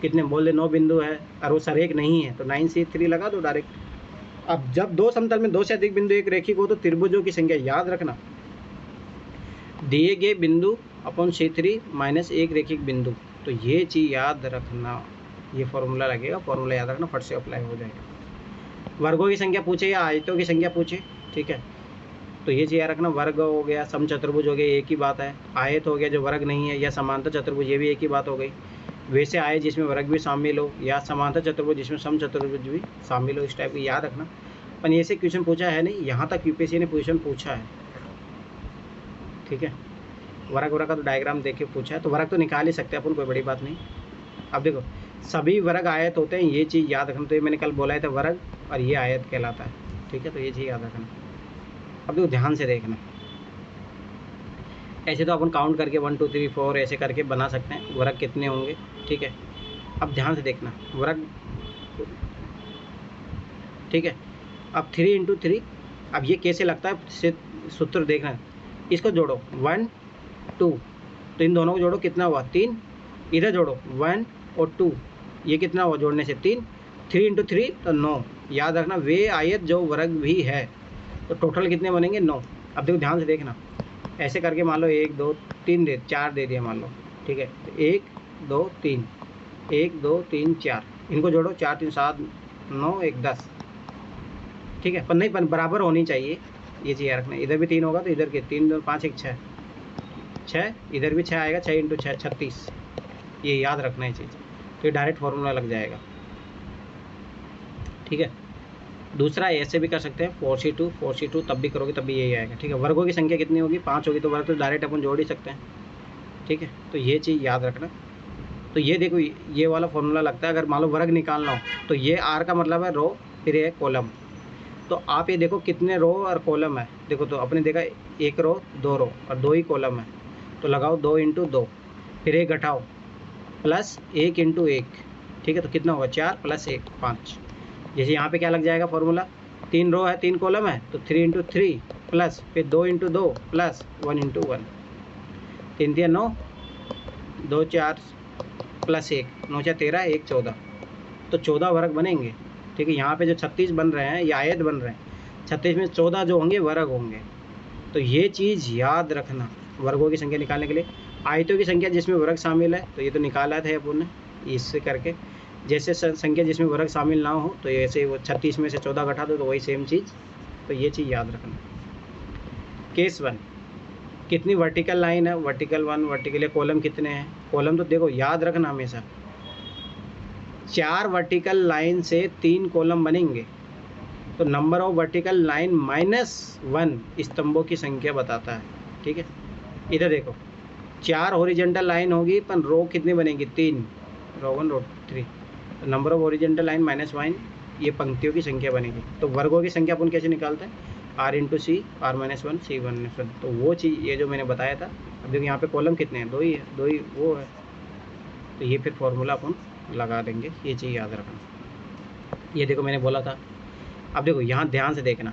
कितने बोल दे 9 बिंदु है, और वो सर एक नहीं है तो 9C3 लगा दो डायरेक्ट। अब जब 2 समतल में 2 से अधिक बिंदु एक रेखिक हो तो त्रिभुजों की संख्या याद रखना, दिए गए बिंदु अपॉन C3 माइनस एक रेखिक बिंदु। तो ये चीज़ याद रखना, ये फॉर्मूला लगेगा, फॉर्मूला याद रखना, फट से अप्लाई हो जाएगा। वर्गों की संख्या पूछे या आयतों की संख्या पूछे, ठीक है, तो ये चीज़ याद रखना, वर्ग हो गया, समचतुर्भुज हो गया, एक ही बात है। आयत हो गया जो वर्ग नहीं है, या समांतर चतुर्भुज, ये भी एक ही बात हो गई। वैसे आए जिसमें वर्ग भी शामिल हो, या समांतर चतुर्भुज जिसमें समचतुर्भुज भी शामिल हो, इस टाइप की याद रखना। पर ये से क्वेश्चन पूछा है नहीं, यहाँ तक यूपीएससी ने क्वेश्चन पूछा है, ठीक है। वर्ग का तो डायग्राम देख के पूछा है, तो वर्ग तो निकाल ही सकते हैं अपन, कोई बड़ी बात नहीं। अब देखो सभी वर्ग आयत होते हैं, ये चीज़ याद रखना। तो ये मैंने कल बोला था, वर्ग और ये आयत कहलाता है, ठीक है। तो ये चीज़ याद रखना। अब देखो ध्यान से देखना, ऐसे तो अपन काउंट करके 1 2 3 4 ऐसे करके बना सकते हैं वर्ग कितने होंगे, ठीक है। अब ध्यान से देखना वर्ग, ठीक है। अब 3 × 3, अब ये कैसे लगता है, सूत्र देखना, इसको जोड़ो 1 2, तो इन दोनों को जोड़ो, कितना हुआ 3, इधर जोड़ो 1 और 2, ये कितना हुआ जोड़ने से 3, 3 इंटू 3 तो 9। याद रखना वे आयत जो वर्ग भी है, तो टोटल कितने बनेंगे 9। अब देखो ध्यान से देखना, ऐसे करके मान लो 1 2 3 दे 4 दे दिया मान लो, ठीक है, 1 2 3, 1 2 3 4, इनको जोड़ो 4 3 7 9 1 10, ठीक है, पर नहीं पर बराबर होनी चाहिए, ये चीज़ रखना। इधर भी 3 होगा तो इधर के 3 2 5 1 6, 6 इधर भी 6 आएगा, 6 इंटू 6 36, ये याद रखना है चीज़, तो ये डायरेक्ट फार्मूला लग जाएगा, ठीक है। दूसरा ऐसे भी कर सकते हैं 4c2 तब भी करोगे तब भी यही आएगा, ठीक है। वर्गों की संख्या कितनी होगी 5 होगी, तो वर्ग तो डायरेक्ट अपन जोड़ ही सकते हैं, ठीक है। तो ये चीज़ याद रखना। तो ये देखो ये वाला फॉर्मूला लगता है, अगर मान लो वर्ग निकालना हो तो ये आर का मतलब है रो, फिर ये कॉलम। तो आप ये देखो कितने रो और कॉलम है, देखो तो अपने देखा 1 रो 2 रो और 2 ही कॉलम है, तो लगाओ 2 इंटू 2, फिर 1 घटाओ प्लस 1 इंटू 1, ठीक है, तो कितना होगा 4 प्लस 1 5। जैसे यहाँ पे क्या लग जाएगा फॉर्मूला, 3 रो है 3 कॉलम है, तो 3 इंटू 3 प्लस फिर 2 इंटू 2 प्लस 1 इंटू 1, 3 3 9, 2 4 प्लस 1 9 4 13 1 14, तो 14 वर्ग बनेंगे, ठीक है। यहाँ पे जो 36 बन रहे हैं ये आयत बन रहे हैं, 36 में 14 जो होंगे वर्ग होंगे, तो ये चीज़ याद रखना वर्गों की संख्या निकालने के लिए। आयतों की संख्या जिसमें वर्ग शामिल है तो ये तो निकाला था अपन ने इससे करके, जैसे संख्या जिसमें वर्ग शामिल ना हो तो ऐसे वो 36 में से 14 घटा दो तो वही सेम चीज़, तो ये चीज़ याद रखना। केस 1, कितनी वर्टिकल लाइन है, वर्टिकल 1 वर्टिकल, कॉलम कितने हैं, कॉलम तो देखो याद रखना हमेशा 4 वर्टिकल लाइन से 3 कॉलम बनेंगे, तो नंबर ऑफ वर्टिकल लाइन -1 स्तंभों की संख्या बताता है, ठीक है। इधर देखो 4 हॉरिजॉन्टल लाइन होगी पर रो कितनी बनेगी 3, रो 1 रो 3, नंबर ऑफ हॉरिजॉन्टल लाइन -1, ये पंक्तियों की संख्या बनेगी। तो वर्गों की संख्या अपन कैसे निकालते हैं, r इंटू सी r -1 c 1, तो वो चीज़ ये जो मैंने बताया था। अब देखो यहाँ पे कॉलम कितने हैं 2 ही है, 2 ही वो है, तो ये फिर फॉर्मूला अपन लगा देंगे, ये चीज़ याद रखना। ये देखो मैंने बोला था, अब देखो यहाँ ध्यान से देखना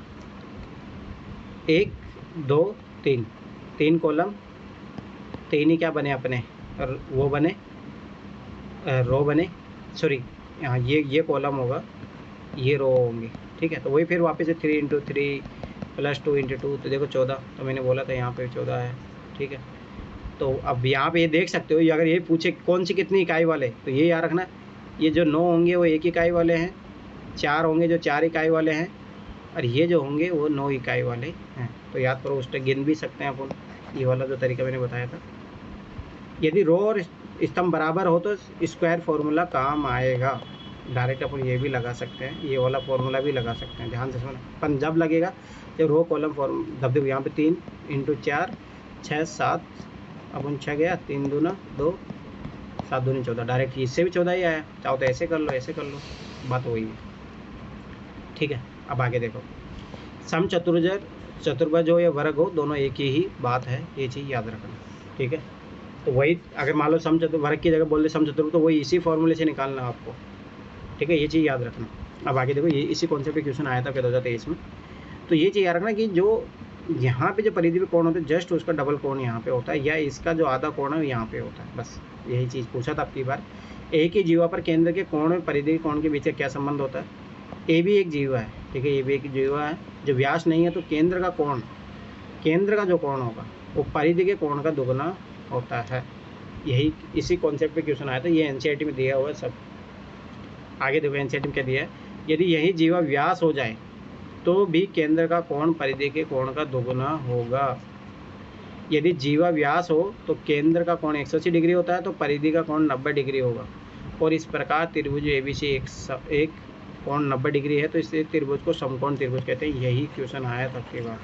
1 2 3, 3 कॉलम, 3 ही क्या बने अपने, और वो बने रो बने, सॉरी यहाँ ये कॉलम होगा, ये रो होंगे, ठीक है। तो वही फिर वापस से 3 इंटू 3 प्लस 2 इंटू 2, तो देखो 14, तो मैंने बोला था यहाँ पे 14 है, ठीक है। तो अब यहाँ पे ये देख सकते हो, ये अगर ये पूछे कौन सी कितनी इकाई वाले, तो ये याद रखना ये जो 9 होंगे वो 1 इकाई वाले हैं, 4 होंगे जो 4 इकाई वाले हैं, और ये जो होंगे वो 9 इकाई वाले हैं। तो याद करो, उस पर गिन भी सकते हैं अपन, ये वाला जो तरीका मैंने बताया था। यदि रो और स्तंभ बराबर हो तो स्क्वायर फार्मूला काम आएगा, डायरेक्ट अपन ये भी लगा सकते हैं, ये वाला फार्मूला भी लगा सकते हैं, ध्यान से सुनो। पर जब लगेगा जब रो कॉलम फॉर्म, जब देखो यहाँ पे 3 इंटू 4 6 7, अपन 6 गया, 3 दूना 2 7 दूनी 14, डायरेक्ट इससे भी 14 ही आया, चाहो तो ऐसे कर लो ऐसे कर लो, बात वही है, ठीक है। अब आगे देखो सम चतुर्भुज हो या वर्ग हो, दोनों एक ही बात है, ये चीज़ याद रखना, ठीक है। तो वही अगर मान लो वर्ग की जगह बोल दे सम चतुर्भुज, तो वही इसी फॉर्मूले से निकालना आपको, ठीक है, ये चीज़ याद रखना। अब आगे देखो, ये इसी कॉन्सेप्ट पे क्वेश्चन आया था 2023 में, तो ये चीज़ याद रखना कि जो यहाँ पे जो परिधि पे कोण होता है जस्ट उसका डबल कोण यहाँ पे होता है, या इसका जो आधा कोण है यहाँ पे होता है, बस यही चीज़ पूछा था आपकी बार। एक ही जीवा पर केंद्र के कोण और परिधि कोण के बीच का क्या संबंध होता है, ए भी एक जीवा है, ठीक है, ये भी एक जीवा है, जो व्यास नहीं है तो केंद्र का कोण, केंद्र का जो कोण होगा वो परिधि के कोण का दुगुना होता है, यही इसी कॉन्सेप्ट पे क्वेश्चन आया था, ये एनसीईआरटी में दिया हुआ है सब। आगे देखो एनसीईआरटी में क्या दिया है, यदि यही जीवा व्यास हो जाए तो भी केंद्र का कोण परिधि के कोण का दोगुना होगा। यदि जीवा व्यास हो तो केंद्र का कोण 180 डिग्री होता है, तो परिधि का कोण 90 डिग्री होगा, और इस प्रकार त्रिभुज एबीसी एक कोण 90 डिग्री है, तो इस त्रिभुज को समकोण त्रिभुज कहते हैं। यही क्वेश्चन आया था आपके बार।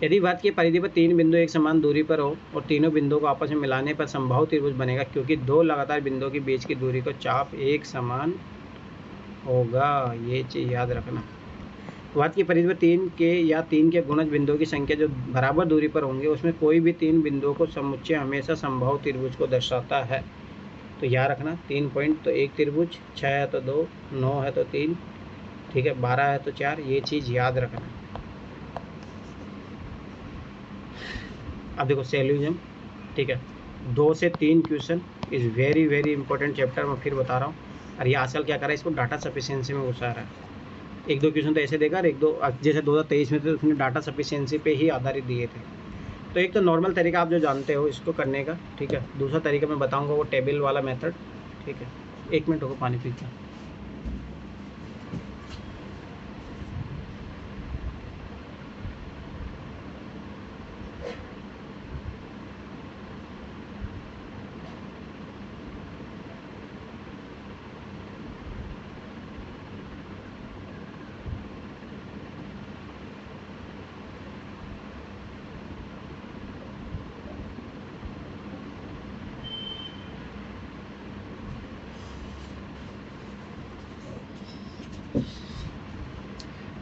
यदि बात की परिधि पर 3 बिंदु एक समान दूरी पर हो और तीनों बिंदुओं को आपस में मिलाने पर समबाहु त्रिभुज बनेगा, क्योंकि 2 लगातार बिंदुओं के बीच की दूरी को चाप एक समान होगा, ये चीज़ याद रखना। बात की परिधि पर 3 के या 3 के गुणज बिंदुओं की संख्या जो बराबर दूरी पर होंगे, उसमें कोई भी 3 बिंदुओं को समुच्चय हमेशा समबाहु त्रिभुज को दर्शाता है। तो याद रखना 3 पॉइंट तो एक त्रिभुज, 6 है तो 2, 9 है तो 3, ठीक है, 12 है तो 4, ये चीज़ याद रखना। अब देखो सैल्यूजम, ठीक है, 2 से 3 question is very very important chapter, मैं फिर बता रहा हूँ। और ये आजकल क्या कर रहा है, इसको डाटा सफिशिएंसी में घुसा रहा है। 1-2 क्वेश्चन तो ऐसे देगा और 1-2 जैसे 2023 में थे उसने डाटा सफिशिएंसी पे ही आधारित दिए थे। तो एक तो नॉर्मल तरीका आप जो जानते हो इसको करने का, ठीक है। दूसरा तरीका मैं बताऊंगा वो टेबल वाला मेथड, ठीक है। 1 मिनट होगा, पानी पीता।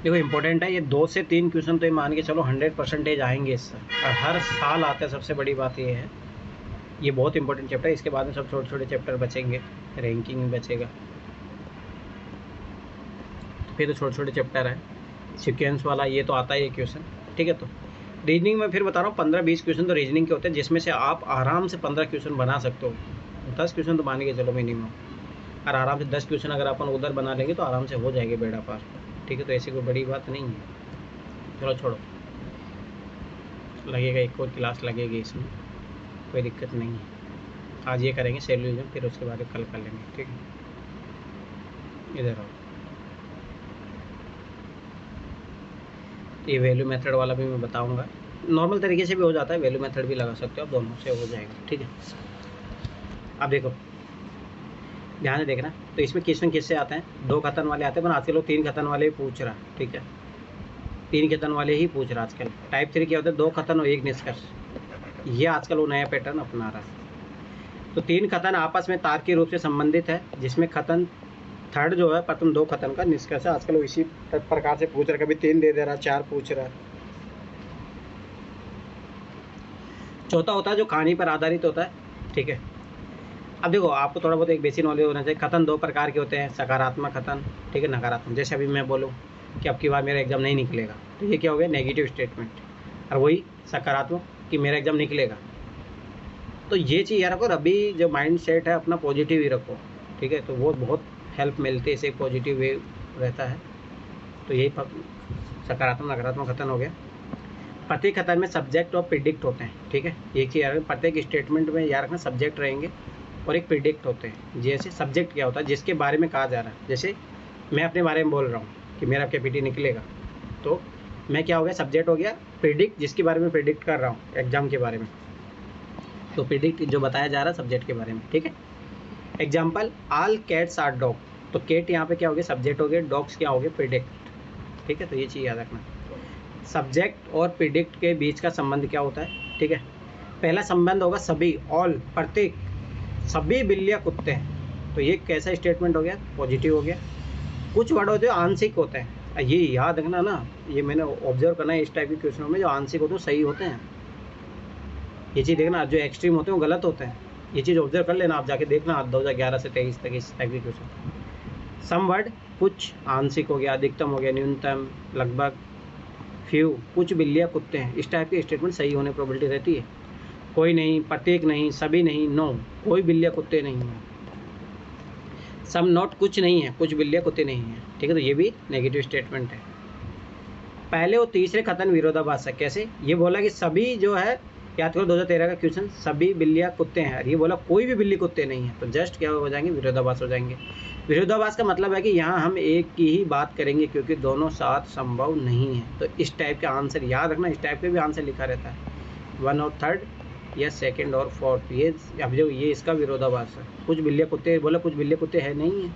देखो इंपॉर्टेंट है ये 2 से 3 क्वेश्चन, तो ये मान के चलो 100% आएंगे इससे, और हर साल आते हैं। सबसे बड़ी बात ये है, ये बहुत इंपॉर्टेंट चैप्टर है। इसके बाद में सब छोटे छोटे चैप्टर बचेंगे, रैंकिंग में बचेगा, तो फिर तो छोटे छोटे चैप्टर है। सीक्वेंस वाला ये तो आता ही है क्वेश्चन, ठीक है। तो रीजनिंग में फिर बता रहा हूँ 15-20 क्वेश्चन तो रीजनिंग के होते हैं, जिसमें से आप आराम से 15 क्वेश्चन बना सकते हो। 10 क्वेश्चन तो मान के चलो मिनिमम, और आराम से 10 क्वेश्चन अगर अपन उधर बना लेंगे तो आराम से हो जाएगी बेड़ा पार, ठीक है। तो ऐसी कोई बड़ी बात नहीं है, चलो छोड़ो, लगेगा एक और क्लास लगेगी इसमें, कोई दिक्कत नहीं है। आज ये करेंगे सैल्यूजम, फिर उसके बाद कल कर लेंगे, ठीक है। इधर आओ, ये वैल्यू मेथड वाला भी मैं बताऊंगा। नॉर्मल तरीके से भी हो जाता है, वैल्यू मेथड भी लगा सकते हो आप, दोनों से हो जाएगा, ठीक है। अब देखो ध्यान से देखना, तो इसमें क्वेश्चन किससे आते हैं, 2 खतन वाले आते हैं, पर आजकल लोग 3 खतन वाले ही पूछ रहा, ठीक है। 3 खतन वाले ही पूछ रहा आजकल। टाइप 3 क्या होता है, 2 खतन और 1 निष्कर्ष, ये आजकल वो नया पैटर्न अपना रहा है। तो 3 खतन आपस में तार्किक रूप से संबंधित है, जिसमें खतन थर्ड जो है प्रथम 2 खतन का निष्कर्ष है। आजकल वो इसी प्रकार से पूछ रहा है, कभी 3 दे दे रहा, 4 पूछ रहा है। चौथा होता है जो कहानी पर आधारित होता है, ठीक है। अब देखो आपको थोड़ा बहुत एक बेसिक नॉलेज होना चाहिए। कथन 2 प्रकार के होते हैं, सकारात्मक कथन, ठीक है, नकारात्मक। जैसे अभी मैं बोलूँ कि अब की बार मेरा एग्जाम नहीं निकलेगा, तो ये क्या हो गया, नेगेटिव स्टेटमेंट। और वही सकारात्मक कि मेरा एग्जाम निकलेगा। तो ये चीज़ याद रखो, अभी जो माइंड सेट है अपना पॉजिटिव ही रखो, ठीक है। तो वो बहुत हेल्प मिलती है, इसे पॉजिटिव वे रहता है। तो यही सकारात्मक नकारात्मक कथन हो गया। प्रत्येक कथन में सब्जेक्ट और प्रिडिक्ट होते हैं, ठीक है। एक चीज़ याद रखना, प्रत्येक स्टेटमेंट में याद रखना सब्जेक्ट रहेंगे और एक प्रिडिक्ट होते हैं। जैसे सब्जेक्ट क्या होता है, जिसके बारे में कहा जा रहा है। जैसे मैं अपने बारे में बोल रहा हूँ कि मेरा KPT निकलेगा, तो मैं क्या हो गया, सब्जेक्ट हो गया। प्रिडिक्ट जिसके बारे में प्रिडिक्ट कर रहा हूँ एग्जाम के बारे में, तो प्रिडिक्ट जो बताया जा रहा है सब्जेक्ट के बारे में, ठीक है। Example, all cats are dog, तो कैट यहाँ पे क्या हो गया, सब्जेक्ट हो गया, डॉग्स क्या हो गया, प्रिडिक्ट, ठीक है। तो ये चीज़ याद रखना, सब्जेक्ट और प्रिडिक्ट के बीच का संबंध क्या होता है, ठीक है। पहला संबंध होगा सभी, ऑल, प्रत्येक, सभी बिल्लियाँ कुत्ते हैं, तो ये कैसा स्टेटमेंट हो गया, पॉजिटिव हो गया। कुछ वर्ड होते हैं आंशिक होते हैं, ये याद रखना ना, ये मैंने ऑब्जर्व करना है इस टाइप के क्वेश्चनों में, जो आंशिक होते हैं सही होते हैं। ये चीज़ देखना, जो एक्सट्रीम होते हैं वो गलत होते हैं। ये चीज़ ऑब्जर्व कर लेना, आप जाके देखना 2011 से 23 तक इस टाइप के क्वेश्चन। सम वर्ड, कुछ आंशिक हो गया, अधिकतम हो गया, न्यूनतम, लगभग, फ्यू, कुछ बिल्लियाँ कुत्ते हैं, इस टाइप के स्टेटमेंट सही होने प्रोबेबिलिटी रहती है। कोई नहीं, प्रत्येक नहीं, सभी नहीं, नो, कोई बिल्लियाँ कुत्ते नहीं हैं। सम नॉट, कुछ नहीं है, कुछ बिल्लियाँ कुत्ते नहीं हैं, ठीक है। तो ये भी नेगेटिव स्टेटमेंट है। पहले और तीसरे कथन विरोधाभास है। कैसे, ये बोला कि सभी जो है, याद करो 2013 का क्वेश्चन, सभी बिल्लियाँ कुत्ते हैं, और ये बोला कोई भी बिल्ली कुत्ते नहीं है, तो जस्ट क्या हो जाएंगे, विरोधाभास हो जाएंगे। विरोधाभास का मतलब है कि यहाँ हम एक की ही बात करेंगे, क्योंकि दोनों साथ संभव नहीं है। तो इस टाइप का आंसर याद रखना, इस टाइप के भी आंसर लिखा रहता है, 1 और 3rd या 2nd और 4th। ये अब जो ये इसका विरोधाभास है, कुछ बिल्लियाँ कुत्ते बोला, कुछ बिल्लियाँ कुत्ते है नहीं है,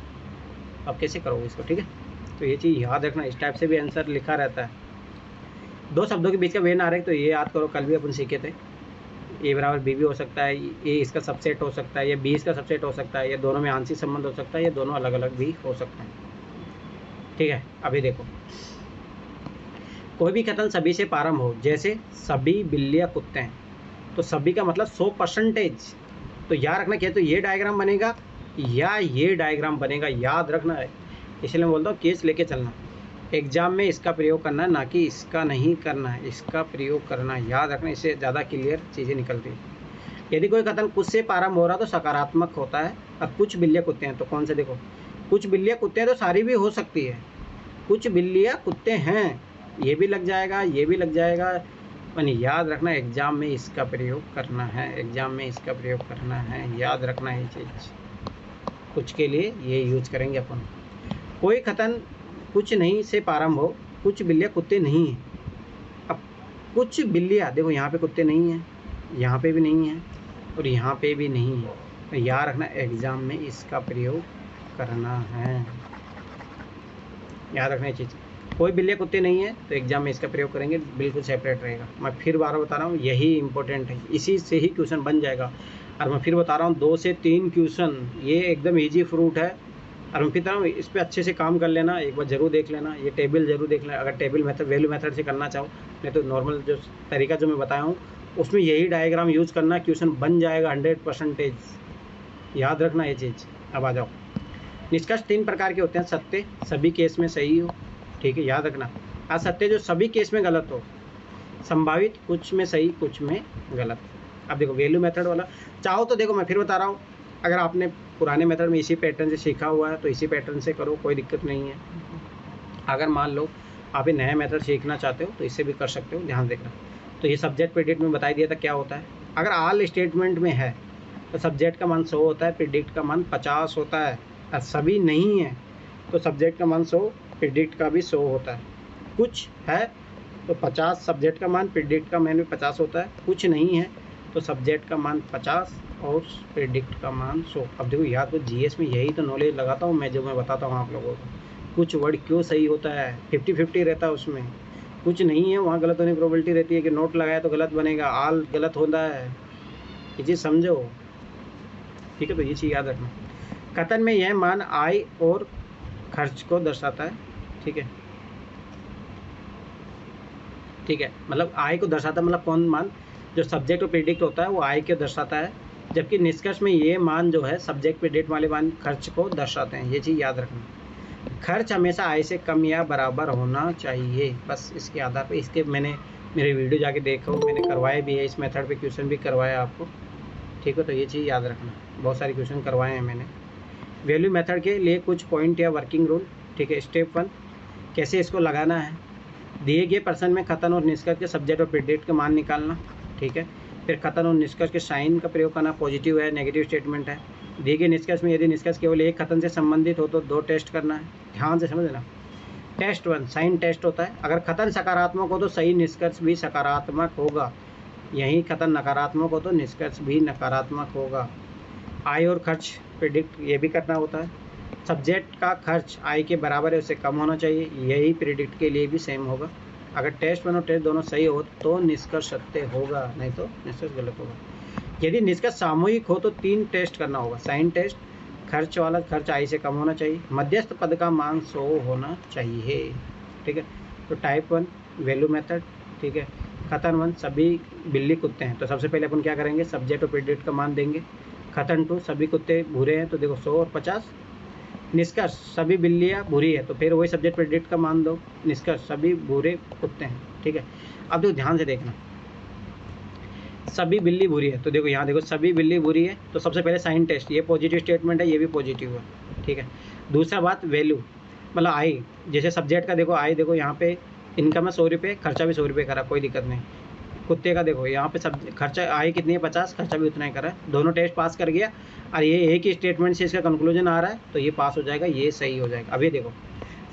अब कैसे करोगे इसको, ठीक है। तो ये चीज़ याद रखना, इस टाइप से भी आंसर लिखा रहता है। 2 शब्दों के बीच का वेन आरेख, तो ये याद करो, कल भी अपन सीखे थे। A बराबर B भी हो सकता है, A इसका सबसेट हो सकता है, या B इसका सबसेट हो सकता है, या दोनों में आंशिक संबंध हो सकता है, या दोनों अलग अलग भी हो सकते हैं, ठीक है। अभी देखो, कोई भी कथन सभी से प्रारंभ हो, जैसे सभी बिल्लियाँ कुत्ते हैं, तो सभी का मतलब 100%। तो याद रखना, क्या तो ये डायग्राम बनेगा या ये डायग्राम बनेगा, याद रखना है। इसलिए मैं बोलता हूँ केस लेके चलना, एग्ज़ाम में इसका प्रयोग करना है, ना कि इसका नहीं करना है, इसका प्रयोग करना है। याद रखना, इससे ज़्यादा क्लियर चीज़ें निकलती हैं। यदि कोई कथन कुछ से प्रारंभ हो रहा तो सकारात्मक होता है, और कुछ बिल्लियाँ कुत्ते हैं, तो कौन से देखो, कुछ बिल्लियाँ कुत्ते हैं तो सारी भी हो सकती है। कुछ बिल्लियाँ कुत्ते हैं, ये भी लग जाएगा, ये भी लग जाएगा। यानी याद रखना, एग्ज़ाम में इसका प्रयोग करना है, एग्ज़ाम में इसका प्रयोग करना है, याद रखना ये चीज़। कुछ के लिए ये यूज करेंगे अपन। कोई कथन कुछ नहीं से प्रारंभ हो, कुछ बिल्लियाँ कुत्ते नहीं हैं। अब कुछ बिल्लियाँ देखो, यहाँ पे कुत्ते नहीं हैं, यहाँ पे भी नहीं है, और यहाँ पे भी नहीं है, तो याद रखना एग्ज़ाम में इसका प्रयोग करना है। याद रखना ये चीज़। कोई बिल्लियाँ कुत्ते नहीं है तो एग्ज़ाम में इसका प्रयोग करेंगे, बिल्कुल सेपरेट रहेगा। मैं फिर बार बता रहा हूँ, यही इंपॉर्टेंट है, इसी से ही क्वेश्चन बन जाएगा। और मैं फिर बता रहा हूँ, 2 से 3 क्वेश्चन, ये एकदम ईजी फ्रूट है। और मैं फिर बता रहा हूँ, इस पर अच्छे से काम कर लेना, एक बार ज़रूर देख लेना, ये टेबल ज़रूर देख लेना। अगर टेबल मेथड, वैल्यू मेथड से करना चाहो, नहीं तो नॉर्मल जो तरीका जो मैं बताया हूँ उसमें यही डायग्राम यूज़ करना, क्वेश्चन बन जाएगा 100%। याद रखना ये चीज़। अब आ जाओ, निष्कर्ष 3 प्रकार के होते हैं। सत्य सभी केस में सही हो, ठीक है, याद रखना। असत्य जो सभी केस में गलत हो। संभावित कुछ में सही, कुछ में गलत। अब देखो वैल्यू मेथड वाला, चाहो तो देखो मैं फिर बता रहा हूँ, अगर आपने पुराने मेथड में इसी पैटर्न से सीखा हुआ है तो इसी पैटर्न से करो, कोई दिक्कत नहीं है। अगर मान लो आप ये नया मेथड सीखना चाहते हो तो इससे भी कर सकते हो, ध्यान देखना। तो ये सब्जेक्ट प्रेडिक्ट में बता दिया था क्या होता है। अगर ऑल स्टेटमेंट में है तो सब्जेक्ट का मान 100 होता है, प्रेडिक्ट का मान 50 होता है। और सभी नहीं है तो सब्जेक्ट का मान 100, प्रेडिक्ट का भी 100 होता है। कुछ है तो 50 सब्जेक्ट का मान, प्रेडिक्ट का मान भी 50 होता है। कुछ नहीं है तो सब्जेक्ट का मान 50 और प्रेडिक्ट का मान 100। अब देखो याद तो जीएस में यही तो नॉलेज लगाता हूँ मैं, जो मैं बताता हूँ आप लोगों को। कुछ वर्ड क्यों सही होता है, 50-50 रहता है उसमें। कुछ नहीं है वहाँ गलत होने की प्रोबेबिलिटी रहती है कि नोट लगाया तो गलत बनेगा, आल गलत होता है, ये चीज़ समझो, ठीक है। तो ये चीज़ याद रखना। कथन में यह मान आय और खर्च को दर्शाता है, ठीक है, ठीक है, मतलब आय को दर्शाता है, मतलब कौन मान, जो सब्जेक्ट और प्रेडिक्ट होता है वो आय को दर्शाता है, जबकि निष्कर्ष में ये मान जो है सब्जेक्ट प्रेडिक्ट वाले मान खर्च को दर्शाते हैं। ये चीज़ याद रखना। खर्च हमेशा आय से कम या बराबर होना चाहिए, बस इसके आधार पर। इसके मैंने मेरे वीडियो जाके देखो, मैंने करवाए भी है, इस मेथड पे क्वेश्चन भी करवाया आपको, ठीक है। तो ये चीज़ याद रखना, बहुत सारे क्वेश्चन करवाए हैं मैंने। वैल्यू मेथड के लिए कुछ पॉइंट या वर्किंग रूल, ठीक है। स्टेप 1, कैसे इसको लगाना है। दिए गए प्रश्न में कथन और निष्कर्ष के सब्जेक्ट और प्रेडिक्ट के मान निकालना, ठीक है। फिर कथन और निष्कर्ष के साइन का प्रयोग करना, पॉजिटिव है, नेगेटिव स्टेटमेंट है। दिए गए निष्कर्ष में यदि निष्कर्ष केवल एक कथन से संबंधित हो तो 2 टेस्ट करना है, ध्यान से समझना। टेस्ट 1 साइन टेस्ट होता है, अगर कथन सकारात्मक हो तो सही निष्कर्ष भी सकारात्मक होगा, यही कथन नकारात्मक हो तो निष्कर्ष भी नकारात्मक होगा। आय और खर्च प्रेडिक्ट ये भी करना होता है। सब्जेक्ट का खर्च आय के बराबर है, उससे कम होना चाहिए, यही प्रेडिक्ट के लिए भी सेम होगा। अगर टेस्ट 1 और टेस्ट दोनों सही हो तो निष्कर्ष सत्य होगा, नहीं तो निष्कर्ष गलत होगा। यदि निष्कर्ष सामूहिक हो तो 3 टेस्ट करना होगा। साइन टेस्ट, खर्च वाला खर्च आय से कम होना चाहिए, मध्यस्थ पद का मान 100 होना चाहिए, ठीक है। तो टाइप 1 वैल्यू मेथड, ठीक है। कथन 1 सभी बिल्ली कुत्ते हैं, तो सबसे पहले अपन क्या करेंगे, सब्जेक्ट और प्रेडिक्ट का मान देंगे। कथन 2 सभी कुत्ते भूरे हैं, तो देखो 100 और 50। निष्कर्ष सभी बिल्लियाँ भूरी है, तो फिर वही सब्जेक्ट प्रेडिक्ट का मान दो। निष्कर्ष सभी भूरे कुत्ते हैं, ठीक है। अब देखो ध्यान से देखना, सभी बिल्ली भूरी है, तो देखो यहाँ देखो सभी बिल्ली भूरी है, तो सबसे पहले साइन टेस्ट, ये पॉजिटिव स्टेटमेंट है, ये भी पॉजिटिव है, ठीक है। दूसरा बात वैल्यू, मतलब आय, जैसे सब्जेक्ट का देखो आय, देखो यहाँ पे इनकम है 100 रुपये, खर्चा भी 100 रुपये करा, कोई दिक्कत नहीं। कुत्ते का देखो यहाँ पे सब खर्चा आय कितनी है 50, खर्चा भी उतना ही करा है, दोनों टेस्ट पास कर गया। और ये एक ही स्टेटमेंट से इसका कंक्लूजन आ रहा है, तो ये पास हो जाएगा, ये सही हो जाएगा। अभी देखो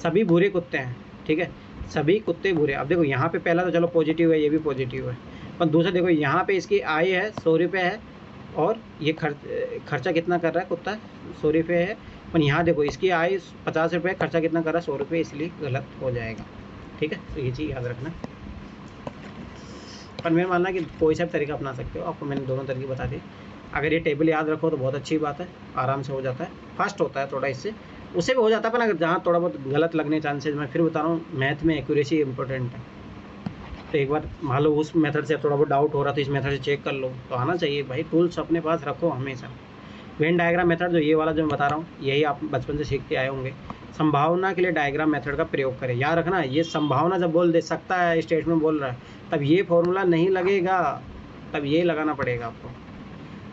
सभी बुरे कुत्ते हैं, ठीक है, सभी कुत्ते बुरे। अब देखो यहाँ पे पहला तो चलो पॉजिटिव है, ये भी पॉजिटिव है, पर दूसरा देखो यहाँ पे इसकी आय है 100 रुपये है, और ये खर्चा कितना कर रहा है कुत्ता, 100 रुपये है। पर यहाँ देखो इसकी आय 50 रुपये, खर्चा कितना कर रहा है 100 रुपये, इसलिए गलत हो जाएगा, ठीक है। तो ये चीज़ याद रखना। पर मेरा मानना है कि कोई सा भी तरीका अपना सकते हो, आपको मैंने दोनों तरीके बता दिए। अगर ये टेबल याद रखो तो बहुत अच्छी बात है, आराम से हो जाता है। फास्ट होता है थोड़ा, इससे उससे भी हो जाता है, पर अगर जहाँ थोड़ा बहुत गलत लगने चांसेस, मैं फिर बता रहा हूँ मैथ में एक्यूरेसी इंपॉर्टेंट है। तो एक बार मान लो उस मेथड से थोड़ा बहुत डाउट हो रहा था, इस मेथड से चेक कर लो, तो आना चाहिए भाई। टूल्स अपने पास रखो हमेशा। वेन डायग्राम मेथड जो ये वाला जो मैं बता रहा हूँ, यही आप बचपन से सीखते आए होंगे। संभावना के लिए डायग्राम मेथड का प्रयोग करें। याद रखना, ये संभावना जब बोल दे सकता है स्टेटमेंट बोल रहा है, तब ये फॉर्मूला नहीं लगेगा, तब ये लगाना पड़ेगा आपको।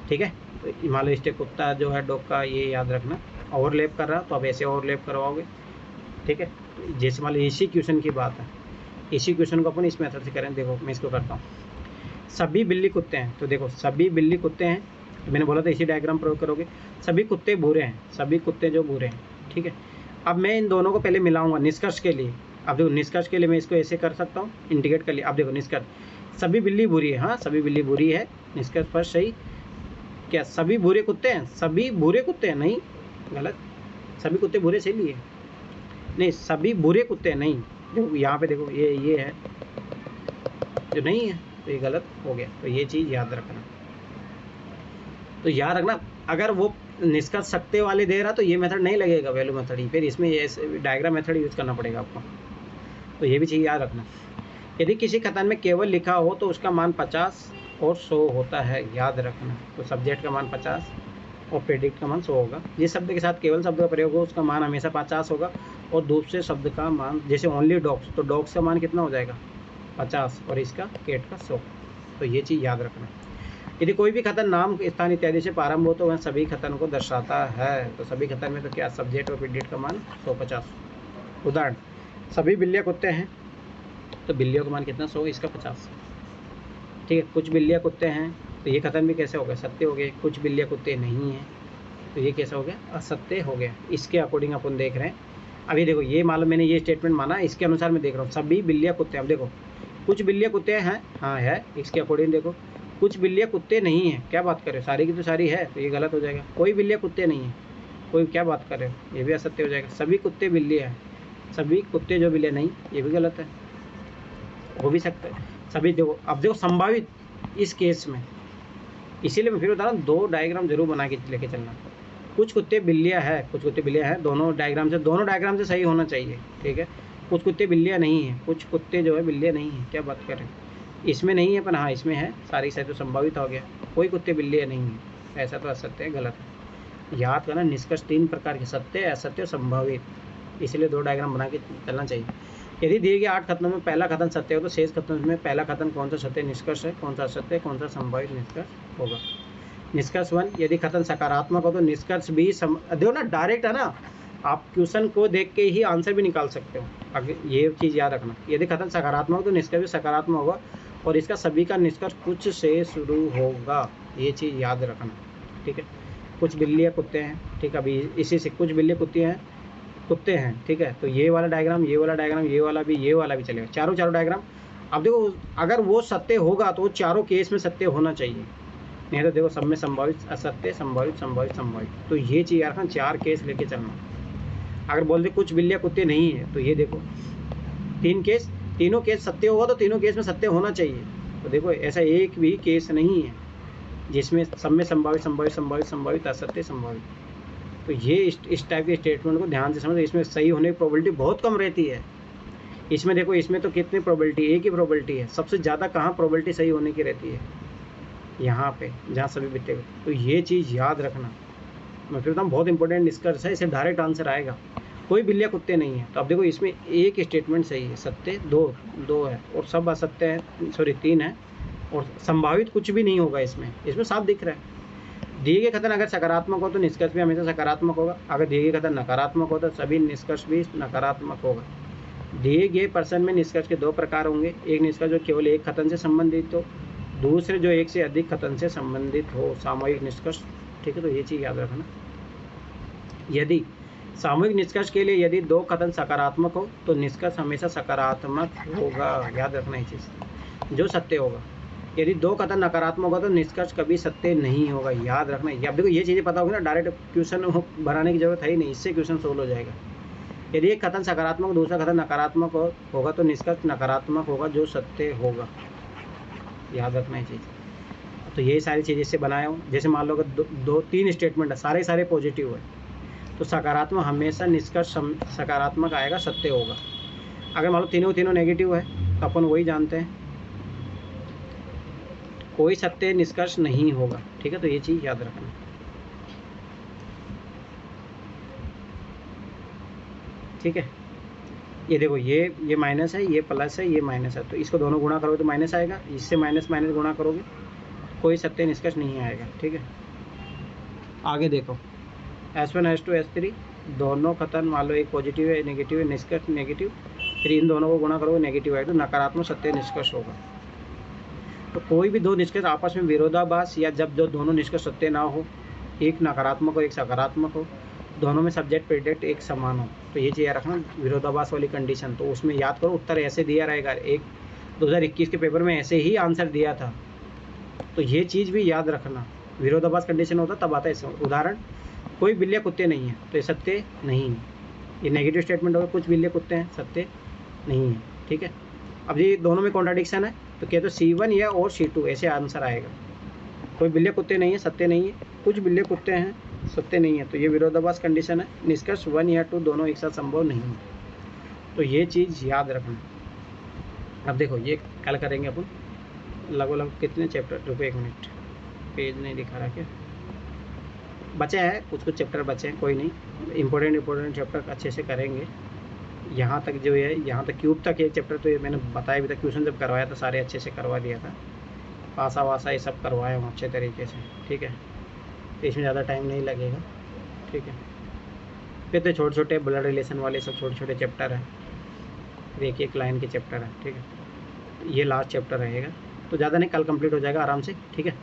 ठीक है, तो मान लो स्टेप कुत्ता जो है डॉग का, ये याद रखना, ओवरलैप कर रहा तो आप ऐसे ओवरलैप करवाओगे। ठीक है, जैसे मान लो इसी क्वेश्चन की बात है, इसी क्वेश्चन को अपन इस मेथड से करें। देखो मैं इसको करता हूँ, सभी बिल्ली कुत्ते हैं, तो देखो सभी बिल्ली कुत्ते हैं, तो मैंने बोला था इसी डायग्राम प्रयोग करोगे। सभी कुत्ते भूरे हैं, सभी कुत्ते जो भूरे हैं। ठीक है, अब मैं इन दोनों को पहले मिलाऊंगा निष्कर्ष के लिए। अब देखो निष्कर्ष के लिए मैं इसको ऐसे कर सकता हूँ, इंडिकेट कर लिया। अब देखो निष्कर्ष, सभी बिल्ली बुरी है, हाँ सभी बिल्ली बुरी है, निष्कर्ष पर सही। क्या सभी बुरे कुत्ते हैं? सभी बुरे कुत्ते हैं, नहीं गलत, सभी कुत्ते बुरे से लिए नहीं, सभी बुरे कुत्ते हैं नहीं। देखो यहाँ पे देखो ये है जो नहीं है, तो ये गलत हो गया। तो ये चीज़ याद रखना। तो याद रखना, अगर वो निष्कर्ष सकते वाले दे रहा तो ये मेथड नहीं लगेगा, वैल्यू मेथड ही, फिर इसमें ये डायग्राम मेथड यूज़ करना पड़ेगा आपको। तो ये भी चीज़ याद रखना। यदि किसी कथन में केवल लिखा हो तो उसका मान 50 और 100 होता है, याद रखना। तो सब्जेक्ट का मान 50 और प्रेडिक्ट का मान 100 होगा। जिस शब्द के साथ केवल शब्द का प्रयोग हो उसका मान हमेशा 50 होगा, और दूसरे शब्द का मान, जैसे ओनली डॉग्स, तो डॉग्स का मान कितना हो जाएगा 50, और इसका कैट का 100। तो ये चीज़ याद रखना। यदि कोई भी कथन नाम, स्थान इत्यादि से प्रारंभ हो तो वह सभी कथन को दर्शाता है। तो सभी कथन में तो क्या, सब्जेक्ट और प्रेडिक्ट का मान 150। उदाहरण, सभी बिल्लियाँ कुत्ते हैं, तो बिल्लियों का मान कितना 100, इसका 50। ठीक है, कुछ बिल्लियाँ कुत्ते हैं, तो ये कथन भी कैसे हो गया, सत्य हो गए। कुछ बिल्लियाँ कुत्ते नहीं हैं, तो ये कैसा हो गया, असत्य हो गया। इसके अकॉर्डिंग अपन देख रहे हैं। अभी देखो ये मालूम, मैंने ये स्टेटमेंट माना, इसके अनुसार मैं देख रहा हूँ सभी बिल्लियाँ कुत्ते। अब देखो कुछ बिल्लियाँ कुत्ते हैं, हाँ है, इसके अकॉर्डिंग देखो कुछ बिल्लियाँ कुत्ते नहीं हैं, क्या बात कर रहे हो, सारी की तो सारी है, तो ये गलत हो जाएगा। कोई बिल्लियाँ कुत्ते नहीं है, कोई, क्या बात कर रहे हो, ये भी असत्य हो जाएगा। सभी कुत्ते बिल्लियाँ हैं, सभी कुत्ते जो बिल्लियाँ नहीं, ये भी गलत है, हो भी सकता है। सभी देखो, अब देखो संभावित इस केस में, इसीलिए मैं फिर बता रहा हूँ 2 डायग्राम जरूर बना के लेके चलना। कुछ कुत्ते बिल्लियाँ हैं, कुछ कुत्ते बिल्लियाँ हैं, दोनों डायग्राम से सही होना चाहिए। ठीक है, कुछ कुत्ते बिल्लियाँ नहीं हैं, कुछ कुत्ते जो है बिल्लियाँ नहीं हैं, क्या बात कर रहे हैं, इसमें नहीं है पर हाँ इसमें है, सारी तो संभावित हो गया। कोई कुत्ते बिल्लियाँ नहीं है, ऐसा तो असत्य है, गलत है। याद करना, निष्कर्ष 3 प्रकार के, सत्य, असत्य और संभावित, इसलिए 2 डायग्राम बना के चलना चाहिए। यदि दिए गए 8 कथनों में पहला कथन सत्य हो तो शेष कथनों में पहला कथन कौन सा सत्य निष्कर्ष है, कौन सा असत्य है, कौन सा संभावित निष्कर्ष होगा। निष्कर्ष 1, यदि कथन सकारात्मक हो तो निष्कर्ष भी देखो ना, डायरेक्ट है ना, आप क्वेश्चन को देख के ही आंसर भी निकाल सकते हो। अगर ये चीज़ याद रखना, यदि कथन सकारात्मक हो तो निष्कर्ष भी सकारात्मक होगा, और इसका सभी का निष्कर्ष कुछ से शुरू होगा, ये चीज़ याद रखना। ठीक है, कुछ बिल्लियाँ कुत्ते हैं, ठीक है, अभी इसी से कुछ बिल्लियाँ कुत्ते हैं। ठीक है, तो ये वाला डायग्राम, ये वाला डायग्राम, ये वाला भी चलेगा, चारों डायग्राम। अब देखो अगर वो सत्य होगा तो चारों केस में सत्य होना चाहिए, नहीं तो देखो सब में संभावित, असत्य, संभावित, संभावित, संभावित। तो ये चीज़ यार 4 केस लेके चलना। अगर बोल दे कुछ बिल्लियाँ कुत्ते नहीं है, तो ये देखो 3 केस, तीनों केस सत्य होगा तो तीनों केस में सत्य होना चाहिए। तो देखो ऐसा एक भी केस नहीं है जिसमें सब में संभावित, संभावित, संभावित, संभावित, असत्य, संभावित। तो ये इस टाइप के स्टेटमेंट को ध्यान से समझो, इसमें सही होने की प्रोबेबिलिटी बहुत कम रहती है। इसमें देखो, इसमें तो कितनी प्रोबेबिलिटी, एक ही प्रोबेबिलिटी है, सबसे ज़्यादा कहाँ प्रोबेबिलिटी सही होने की रहती है, यहाँ पे जहाँ सभी बिते हुए। तो ये चीज़ याद रखना, मैं फिर बताऊँ, बहुत इंपॉर्टेंट निष्कर्ष है, इसे डायरेक्ट आंसर आएगा। कोई बिल्लियाँ कुत्ते नहीं है, तो अब देखो इसमें एक स्टेटमेंट सही है, सत्य 2 है, और सब असत्य है, सॉरी 3 है, और संभावित कुछ भी नहीं होगा इसमें साफ दिख रहा है। दिए गए कथन अगर सकारात्मक हो तो निष्कर्ष भी हमेशा सकारात्मक होगा, अगर दिए गए कथन नकारात्मक हो तो सभी निष्कर्ष भी नकारात्मक होगा। दिए गए प्रश्न में निष्कर्ष के 2 प्रकार होंगे, एक निष्कर्ष जो केवल एक कथन से संबंधित हो, दूसरे जो एक से अधिक कथन से संबंधित हो, सामूहिक निष्कर्ष। ठीक है, तो ये चीज़ याद रखना। यदि सामूहिक निष्कर्ष के लिए यदि 2 कथन सकारात्मक हो तो निष्कर्ष हमेशा सकारात्मक होगा, याद रखना ये चीज़, जो सत्य होगा। यदि 2 कथन नकारात्मक हो तो निष्कर्ष कभी सत्य नहीं होगा, याद रखना। अब देखो ये चीज़ें पता होगी ना, डायरेक्ट क्वेश्चन बनाने की जरूरत है ही नहीं, इससे क्वेश्चन सोल्व हो जाएगा। यदि एक कथन सकारात्मक दूसरा कथन नकारात्मक होगा तो निष्कर्ष नकारात्मक होगा, जो सत्य होगा, याद रखना ये चीज़। तो यही सारी चीज़ें इससे बनाया हूँ। जैसे मान लो अगर 2-3 स्टेटमेंट है, सारे पॉजिटिव है, तो सकारात्मक हमेशा निष्कर्ष सकारात्मक आएगा, सत्य होगा। अगर मान लो तीनों नेगेटिव है तो अपन वही जानते हैं, कोई सत्य निष्कर्ष नहीं होगा। ठीक है, तो ये चीज़ याद रखना। ठीक है। ये देखो ये माइनस है, ये प्लस है, ये माइनस है, तो इसको दोनों गुणा करोगे तो माइनस आएगा, इससे माइनस माइनस गुणा करोगे कोई सत्य निष्कर्ष नहीं आएगा। ठीक है, आगे देखो S1 S2 S3 दोनों कथन मान लो एक पॉजिटिव है, नेगेटिव है, निष्कर्ष नेगेटिव, फिर इन दोनों को गुणा करोगे नेगेटिव आएगा, तो नकारात्मक सत्य निष्कर्ष होगा। तो कोई भी दो निष्कर्ष आपस में विरोधाभास या जब जो दोनों निष्कर्ष सत्य ना हो, एक नकारात्मक हो एक सकारात्मक हो, दोनों में सब्जेक्ट प्रेडिक्ट एक समान हो, तो ये चीज़ रखना विरोधाभास वाली कंडीशन। तो उसमें याद करो उत्तर ऐसे दिया रहेगा, एक 2021 के पेपर में ऐसे ही आंसर दिया था, तो ये चीज़ भी याद रखना। विरोधाभास कंडीशन होता तब आता है। उदाहरण, कोई बिल्लियाँ कुत्ते नहीं हैं, तो ये सत्य नहीं है, ये नेगेटिव स्टेटमेंट होगा, कुछ बिल्लियाँ कुत्ते हैं, सत्य नहीं है। ठीक है, अब ये दोनों में कॉन्ट्राडिक्शन है, तो क्या तो C1 या और C2 ऐसे आंसर आएगा। कोई बिल्लियाँ कुत्ते नहीं है, सत्य नहीं है, कुछ बिल्लियाँ कुत्ते हैं, सत्य नहीं है, तो ये विरोधाभास कंडीशन है। निष्कर्ष 1 या 2 दोनों एक साथ संभव नहीं है, तो ये चीज़ याद रखना। अब देखो ये कल करेंगे अपन लगभग कितने चैप्टर, रुको 1 मिनट, पेज नहीं दिखा रहा क्या, बचे हैं कुछ चैप्टर बचे हैं, कोई नहीं, इंपॉर्टेंट चैप्टर अच्छे से करेंगे। यहाँ तक जो है, यहाँ तक क्यूब तक ये चैप्टर तो ये मैंने बताया भी था, क्वेश्चन जब करवाया था सारे अच्छे से करवा दिया था, पासा वासा ये सब करवाया हूँ अच्छे तरीके से। ठीक है, तो इसमें ज़्यादा टाइम नहीं लगेगा। ठीक है, फिर तो छोटे छोटे ब्लड रिलेशन वाले सब छोटे छोटे चैप्टर हैं, फिर एक एक लाइन के चैप्टर है। ठीक है, ये लास्ट चैप्टर रहेगा, तो ज़्यादा नहीं, कल कंप्लीट हो जाएगा आराम से। ठीक है,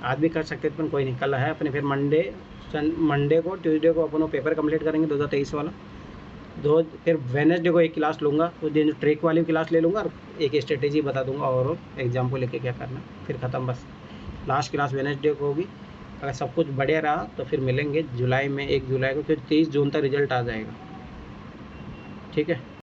आज भी कर सकते थे, कोई नहीं, कल है अपने, फिर मंडे को ट्यूसडे को अपन पेपर कंप्लीट करेंगे 2023 वाला, फिर वेडनेसडे को एक क्लास लूँगा, उस दिन जो ट्रिक वाली क्लास ले लूँगा और एक स्ट्रेटेजी बता दूँगा और एग्जाम को लेके क्या करना, फिर ख़त्म, बस लास्ट क्लास वेडनेसडे को होगी। अगर सब कुछ बढ़िया रहा तो फिर मिलेंगे जुलाई में, 1 जुलाई को, फिर 30 जून तक रिजल्ट आ जाएगा। ठीक है।